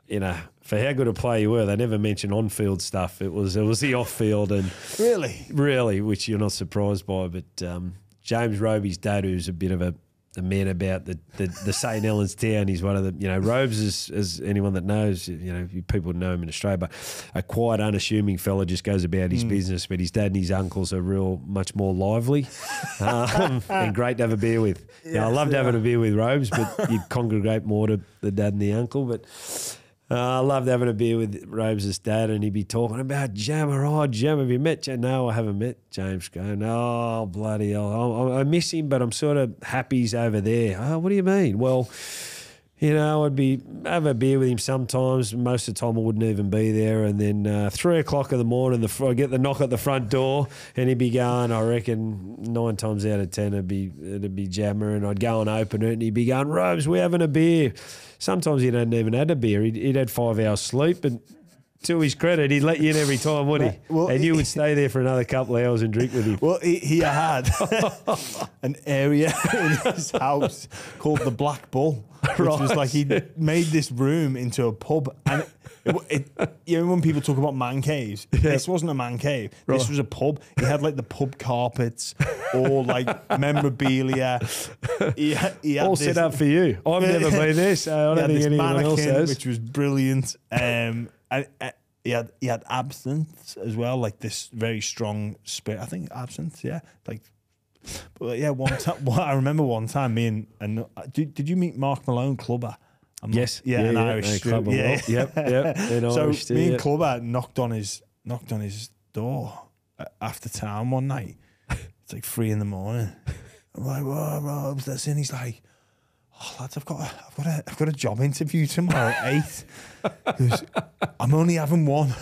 you know, for how good a player you were, they never mentioned on-field stuff. It was the off-field, and really, which you're not surprised by. But James Roby's dad, who's a bit of a man about the St Helens town, he's one of the, you know, Robes is, as anyone that knows, you know, people know him in Australia, but a quiet, unassuming fella, just goes about his business. But his dad and his uncles are much more lively and great to have a beer with. I loved having a beer with Robes, but you'd congregate more to the dad and the uncle. But I loved having a beer with Robes' dad, and he'd be talking about Jam. Oh, Jam, have you met Jam? No, I haven't met James. Going, oh, bloody hell. I miss him, but I'm sort of happy he's over there. Oh, what do you mean? Well, you know, I'd have a beer with him sometimes. Most of the time I wouldn't even be there. And then 3 o'clock in the morning, I get the knock at the front door, and he'd be going, I reckon 9 times out of 10 it'd be Jammer, and I'd go and open it, and he'd be going, Robes, we're having a beer. Sometimes he hadn't even had a beer. He'd had 5 hours sleep, and to his credit, he'd let you in every time, wouldn't he? Well, and you would stay there for another couple of hours and drink with him. Well, he had an area in his house called the Black Bull, which was like he made this room into a pub. And you know, when people talk about man caves, this wasn't a man cave. This was a pub. He had like the pub carpets, all like memorabilia. He had all set up for you. I've never been there, so I don't think anyone else has. Which was brilliant. And he had absinthe as well, like this very strong spirit. I think absinthe, yeah. But yeah, one time, I remember one time me and did you meet Mark Malone, Clubber? Yes, an Irish Clubber. Yeah, yep. So Irish me and Clubber knocked on his door after town one night. It's like 3 a.m. I'm like, whoa, Robs, that's in. He's like, oh, lads, I've got a job interview tomorrow at 8. He goes, I'm only having one.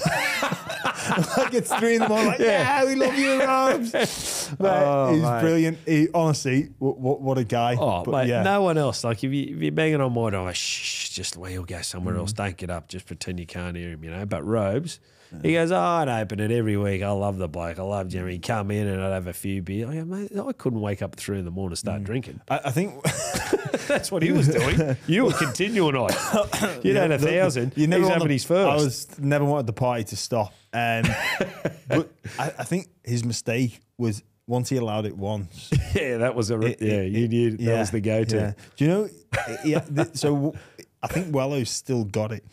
Like it's 3 a.m. Like, yeah, we love you, Robs. He's brilliant. Honestly, what a guy. Oh, but mate, no one else. Like if you're banging on my door, shh, just he'll go somewhere else. Don't get up. Just pretend you can't hear him, you know. But Robes, he goes, I'd open it every week. I love the bloke. I love Jeremy. He'd come in and I'd have a few beers. I go, mate, I couldn't wake up at 3 a.m. and start drinking. I think that's what he was doing. You were continuing on. You'd had 1,000. He's having his first. I was never wanted the party to stop. But I think his mistake was once he allowed it once. Yeah, that was you knew that was the go-to. Yeah. Do you know? So I think Wello's still got it.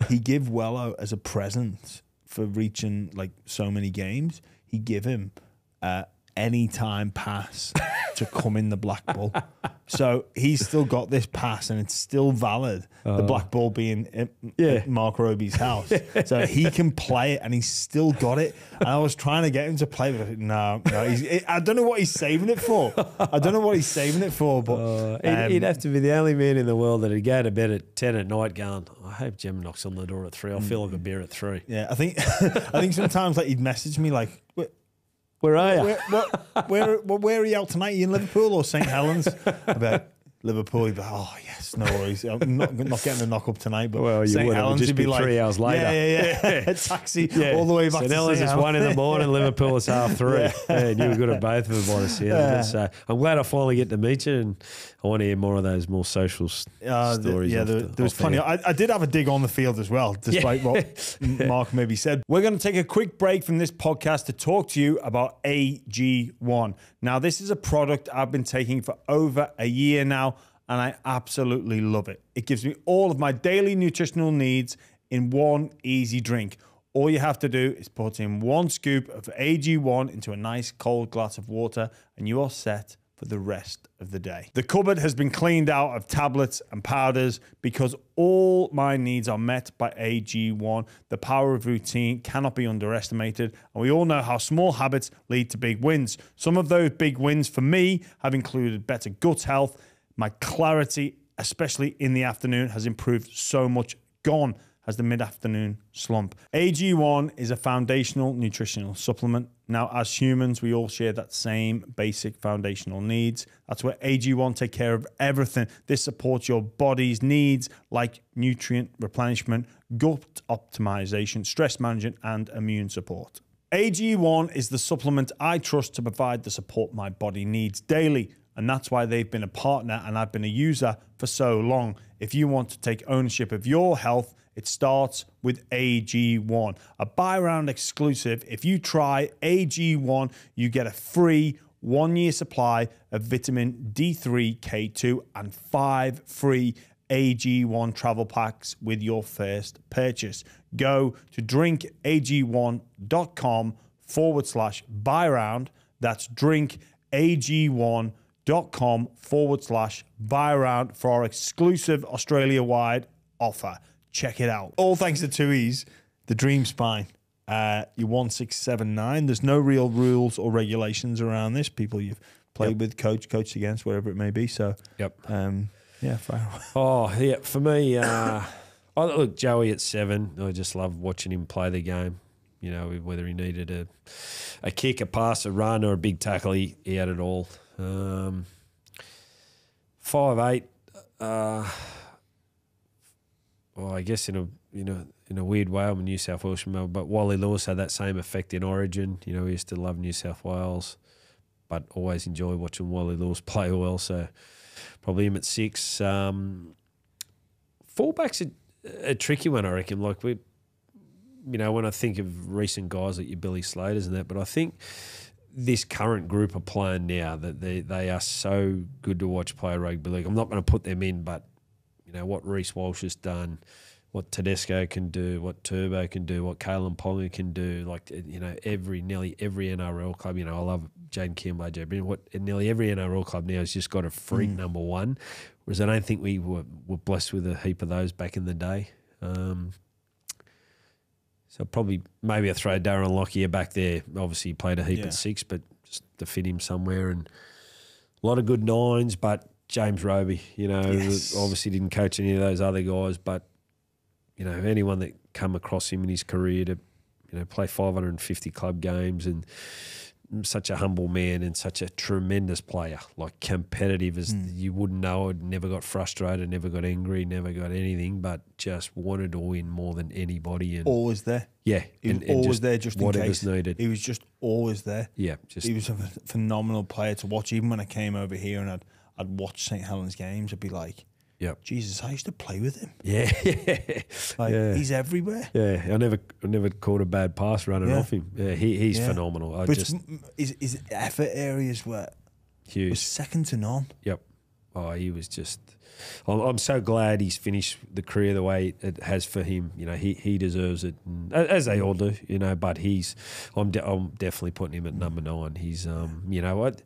He gave Wello as a present for reaching like so many games. He gave him anytime pass to come in the black ball. So he's still got this pass and it's still valid. The black ball being at Mark Roby's house. So he can play it and he's still got it. And I was trying to get him to play with it. No. I don't know what he's saving it for. But he'd have to be the only man in the world that'd go to bed at 10 at night going, I hope Jem knocks on the door at 3. I'll feel like a beer at 3. Yeah, I think sometimes like he'd message me like, where are you? Where are you out tonight? Are you in Liverpool or St Helens? About Liverpool, he'd be like, oh yes, no worries. I'm not getting a knock up tonight. But well, you St would. Helens, Just be like 3 hours later. Yeah. Taxi all the way back. St Helens is 1 in the morning. Liverpool is 3:30. And you were good at both of them by the sound of it. So I'm glad I finally get to meet you, and I want to hear more of those more social stories. There was plenty. I did have a dig on the field as well, despite what Mark maybe said. We're going to take a quick break from this podcast to talk to you about AG1. Now, this is a product I've been taking for over a year now, and I absolutely love it. It gives me all of my daily nutritional needs in one easy drink. All you have to do is put in 1 scoop of AG1 into a nice cold glass of water, and you are set for the rest of the day. The cupboard has been cleaned out of tablets and powders because all my needs are met by AG1. The power of routine cannot be underestimated, and we all know how small habits lead to big wins. Some of those big wins for me have included better gut health. My clarity, especially in the afternoon, has improved so much. Gone has the mid-afternoon slump. AG1 is a foundational nutritional supplement. Now, as humans, we all share that same basic foundational needs. That's where AG1 take care of everything. This supports your body's needs like nutrient replenishment, gut optimization, stress management, and immune support. AG1 is the supplement I trust to provide the support my body needs daily. And that's why they've been a partner and I've been a user for so long. If you want to take ownership of your health, it starts with AG1, a buy-round exclusive. If you try AG1, you get a free 1-year supply of vitamin D3, K2, and 5 free AG1 travel packs with your first purchase. Go to drinkag1.com/buy-round. That's drinkag1.com/buy-round for our exclusive Australia-wide offer. Check it out. All thanks to Tooheys, the Dream Spine. You're 1679. There's no real rules or regulations around this. People you've played with, coached against, whatever it may be. So, fire away. Oh, yeah. For me, look, Joey at 7. I just love watching him play the game. You know, whether he needed a kick, a pass, a run, or a big tackle, he had it all. 5'8". Well, I guess in a weird way, I'm a New South Welshman, but Wally Lewis had that same effect in Origin. You know, we used to love New South Wales, but always enjoy watching Wally Lewis play well. So probably him at 6. Fullback's a tricky one, I reckon. Like when I think of recent guys like your Billy Slaters and that, but I think this current group are playing now that they are so good to watch play rugby league. I'm not going to put them in, but you know, what Reece Walsh has done, what Tedesco can do, what Turbo can do, what Kalen Ponga can do. Like, you know, nearly every NRL club, you know, I love Jaden Kimbo, nearly every NRL club now has just got a freak number 1, whereas I don't think we were blessed with a heap of those back in the day. So maybe I throw Darren Lockyer back there. Obviously, he played a heap at 6, but just to fit him somewhere. And a lot of good 9s, but James Roby, you know, obviously didn't coach any of those other guys, but, you know, anyone that come across him in his career to, you know, play 550 club games and such a humble man and such a tremendous player, like competitive as you wouldn't know it, never got frustrated, never got angry, never got anything, but just wanted to win more than anybody. And always there. Yeah. He was always there just in whatever's case. needed. He was just always there. Yeah. He was a phenomenal player to watch. Even when I came over here and I'd watch St Helens games, I'd be like, Jesus, I used to play with him. Yeah. He's everywhere. Yeah, I never caught a bad pass running off him. Yeah, he's phenomenal. His effort areas were huge, was second to none. Yep. he was just. I'm so glad he's finished the career the way it has for him. You know, he deserves it, and, as they all do. You know, but I'm definitely putting him at number 9. He's you know what,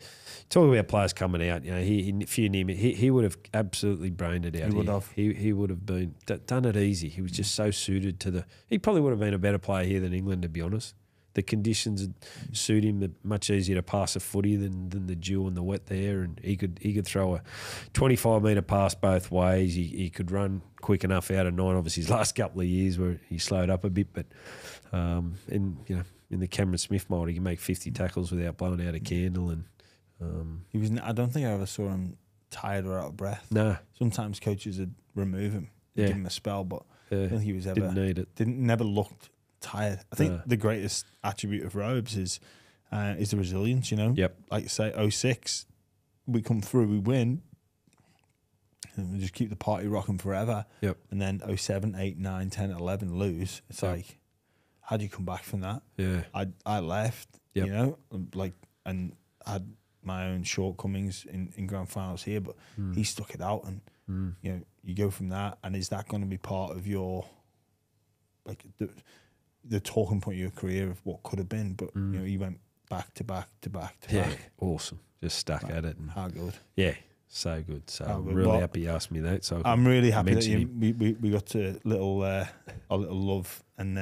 talking about players coming out. You know, if you knew him, he would have absolutely brained it out. He would have. He would have done it easy. He was just so suited to the. He probably would have been a better player here than England, to be honest. The conditions would suit him. Much easier to pass a footy than the dew and the wet there, and he could throw a 25-metre pass both ways. He could run quick enough out of 9. Obviously, his last couple of years where he slowed up a bit, but in the Cameron Smith mould, he can make 50 tackles without blowing out a candle. And he was. I don't think I ever saw him tired or out of breath. No. Sometimes coaches would remove him, give him a spell, but I don't think he was ever. Didn't need it. Never looked tired. I think the greatest attribute of Robes is the resilience, you know? Yep. Like you say, 06, we come through, we win, and we just keep the party rocking forever. Yep. And then 07, 8, 9, 10, 11 lose. It's like, how do you come back from that? Yeah. I left, Yep. you know, like, and had my own shortcomings in grand finals here, but he stuck it out, and you know, you go from that, and is that going to be part of your, like, the talking point of your career of what could have been? But you know, you went back to back to back to back. Awesome. Just stuck at it. And how good? Yeah, so good. So I'm good. really Well, happy you asked me that. So I'm really happy that mention we got to a little love and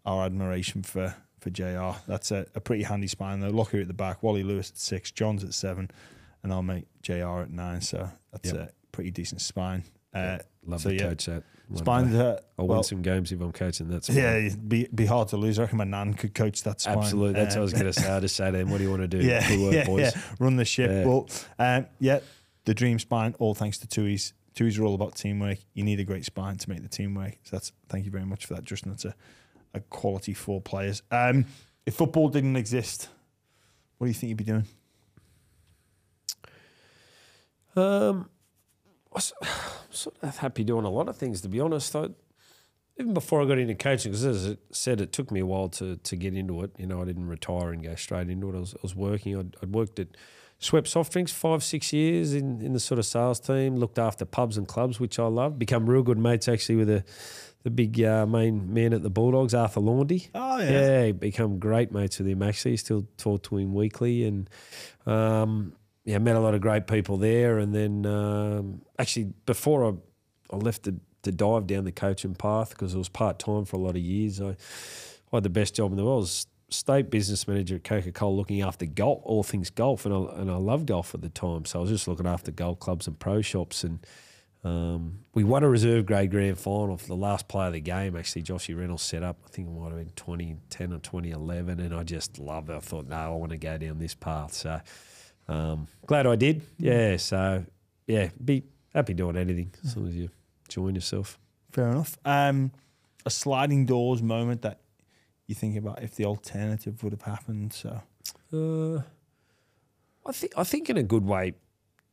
our admiration for JR. That's a pretty handy spine though. Locker at the back, Wally Lewis at 6, John's at 7, and I'll make JR at 9. So that's a pretty decent spine. Love to coach that. Spine. I'll win some games if I'm coaching that spine. Yeah, it'd be hard to lose. I reckon my nan could coach that spine. Absolutely. That's what I was going to say. I just say to them, what do you want to do? Yeah, boys. Run the ship. Yeah. Well, the dream spine, all thanks to Tooheys. Tooheys are all about teamwork. You need a great spine to make the team work. So thank you very much for that, Justin. That's a quality 4 players. If football didn't exist, what do you think you'd be doing? I'm sort of happy doing a lot of things, to be honest. Even before I got into coaching, because as I said, it took me a while to get into it. You know, I didn't retire and go straight into it. I was working. I'd worked at Swept Soft Drinks 5-6 years in the sort of sales team, looked after pubs and clubs, which I loved. Become real good mates actually with the big main man at the Bulldogs, Arthur Laundy. Oh, yeah. Yeah, become great mates with him actually. Still talk to him weekly, and met a lot of great people there. And then actually before I left to dive down the coaching path, because it was part-time for a lot of years, I had the best job in the world. I was state business manager at Coca-Cola, looking after golf, all things golf, and I loved golf at the time. So I was just looking after golf clubs and pro shops, and we won a reserve grade grand final for the last play of the game. Actually, Joshy Reynolds set up, I think it might have been 2010 or 2011, and I just loved it. I thought, no, I want to go down this path. So glad I did. Yeah, so yeah, be happy doing anything as long as you enjoying yourself. Fair enough. A sliding doors moment that you think about if the alternative would have happened. So, I think in a good way,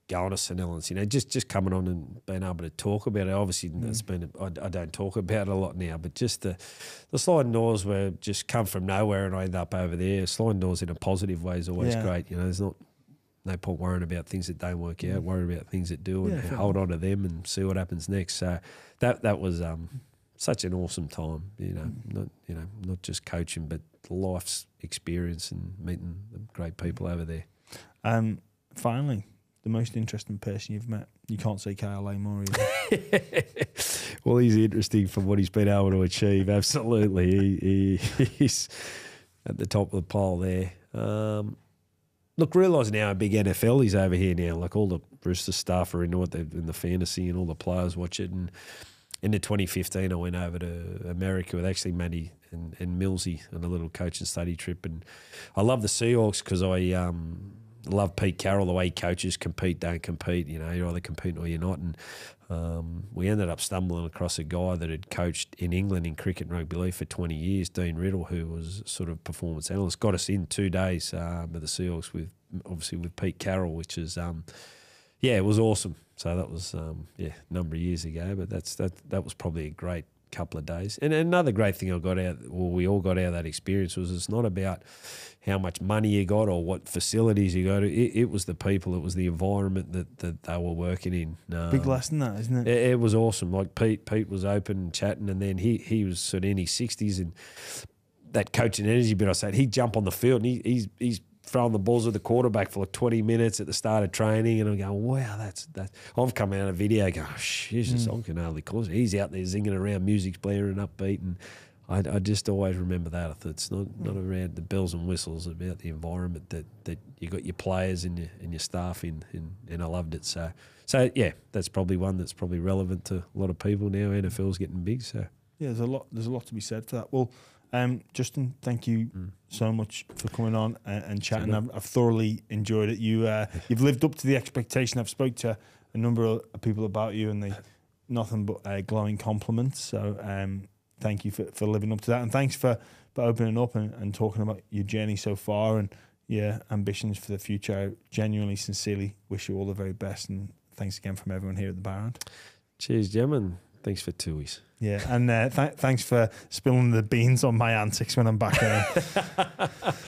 going to St Helens, you know, just coming on and being able to talk about it. Obviously, it's been I don't talk about it a lot now, but just the sliding doors were just come from nowhere and I end up over there. Sliding doors in a positive way is always great. You know, there's no point worrying about things that don't work out. Worry about things that do, and hold on to them and see what happens next. So that was such an awesome time. You know, not just coaching, but life's experience and meeting the great people over there. Finally, the most interesting person you've met. You can't say Kyle Amor. Well, he's interesting from what he's been able to achieve. Absolutely, he's at the top of the pile there. Look, realise now how big NFL is over here now. Like all the Roosters staff are into it, in the fantasy, and all the players watch it. And in 2015, I went over to America with actually Matty and Millsy on a little coach and study trip. And I love the Seahawks because I love Pete Carroll, the way he coaches, compete, don't compete. You know, you're either competing or you're not. And we ended up stumbling across a guy that had coached in England in cricket and rugby league for 20 years, Dean Riddle, who was sort of performance analyst. Got us in 2 days with the Seahawks with Pete Carroll, which is it was awesome. So that was a number of years ago, but that was probably a great couple of days. And another great thing we all got out of that experience was it's not about how much money you got or what facilities you got. It was the people, it was the environment that they were working in. Big lesson that, isn't it? It was awesome. Like Pete was open and chatting, and then he was sort of in his 60s, and that coaching energy bit I said, he'd jump on the field and he's throwing the balls with the quarterback for like 20 minutes at the start of training, and I'm going, wow, that's. I've come out of video going, oh, Jesus, I can hardly call it. He's out there zinging around, music's blaring and upbeat, and I just always remember that. I thought it's not around the bells and whistles, about the environment that you got your players and your staff in, and I loved it. So yeah, that's probably one that's probably relevant to a lot of people now. NFL's getting big, so yeah, there's a lot to be said for that. Well, Justin, thank you so much for coming on and chatting. I've thoroughly enjoyed it. You've lived up to the expectation. I've spoke to a number of people about you, and they nothing but glowing compliments. So thank you for living up to that, and thanks for opening up and talking about your journey so far and your ambitions for the future. I genuinely, sincerely wish you all the very best, and thanks again from everyone here at the Barrand. Cheers, Jim, and thanks for Tooheys. Yeah, and thanks for spilling the beans on my antics when I'm back home.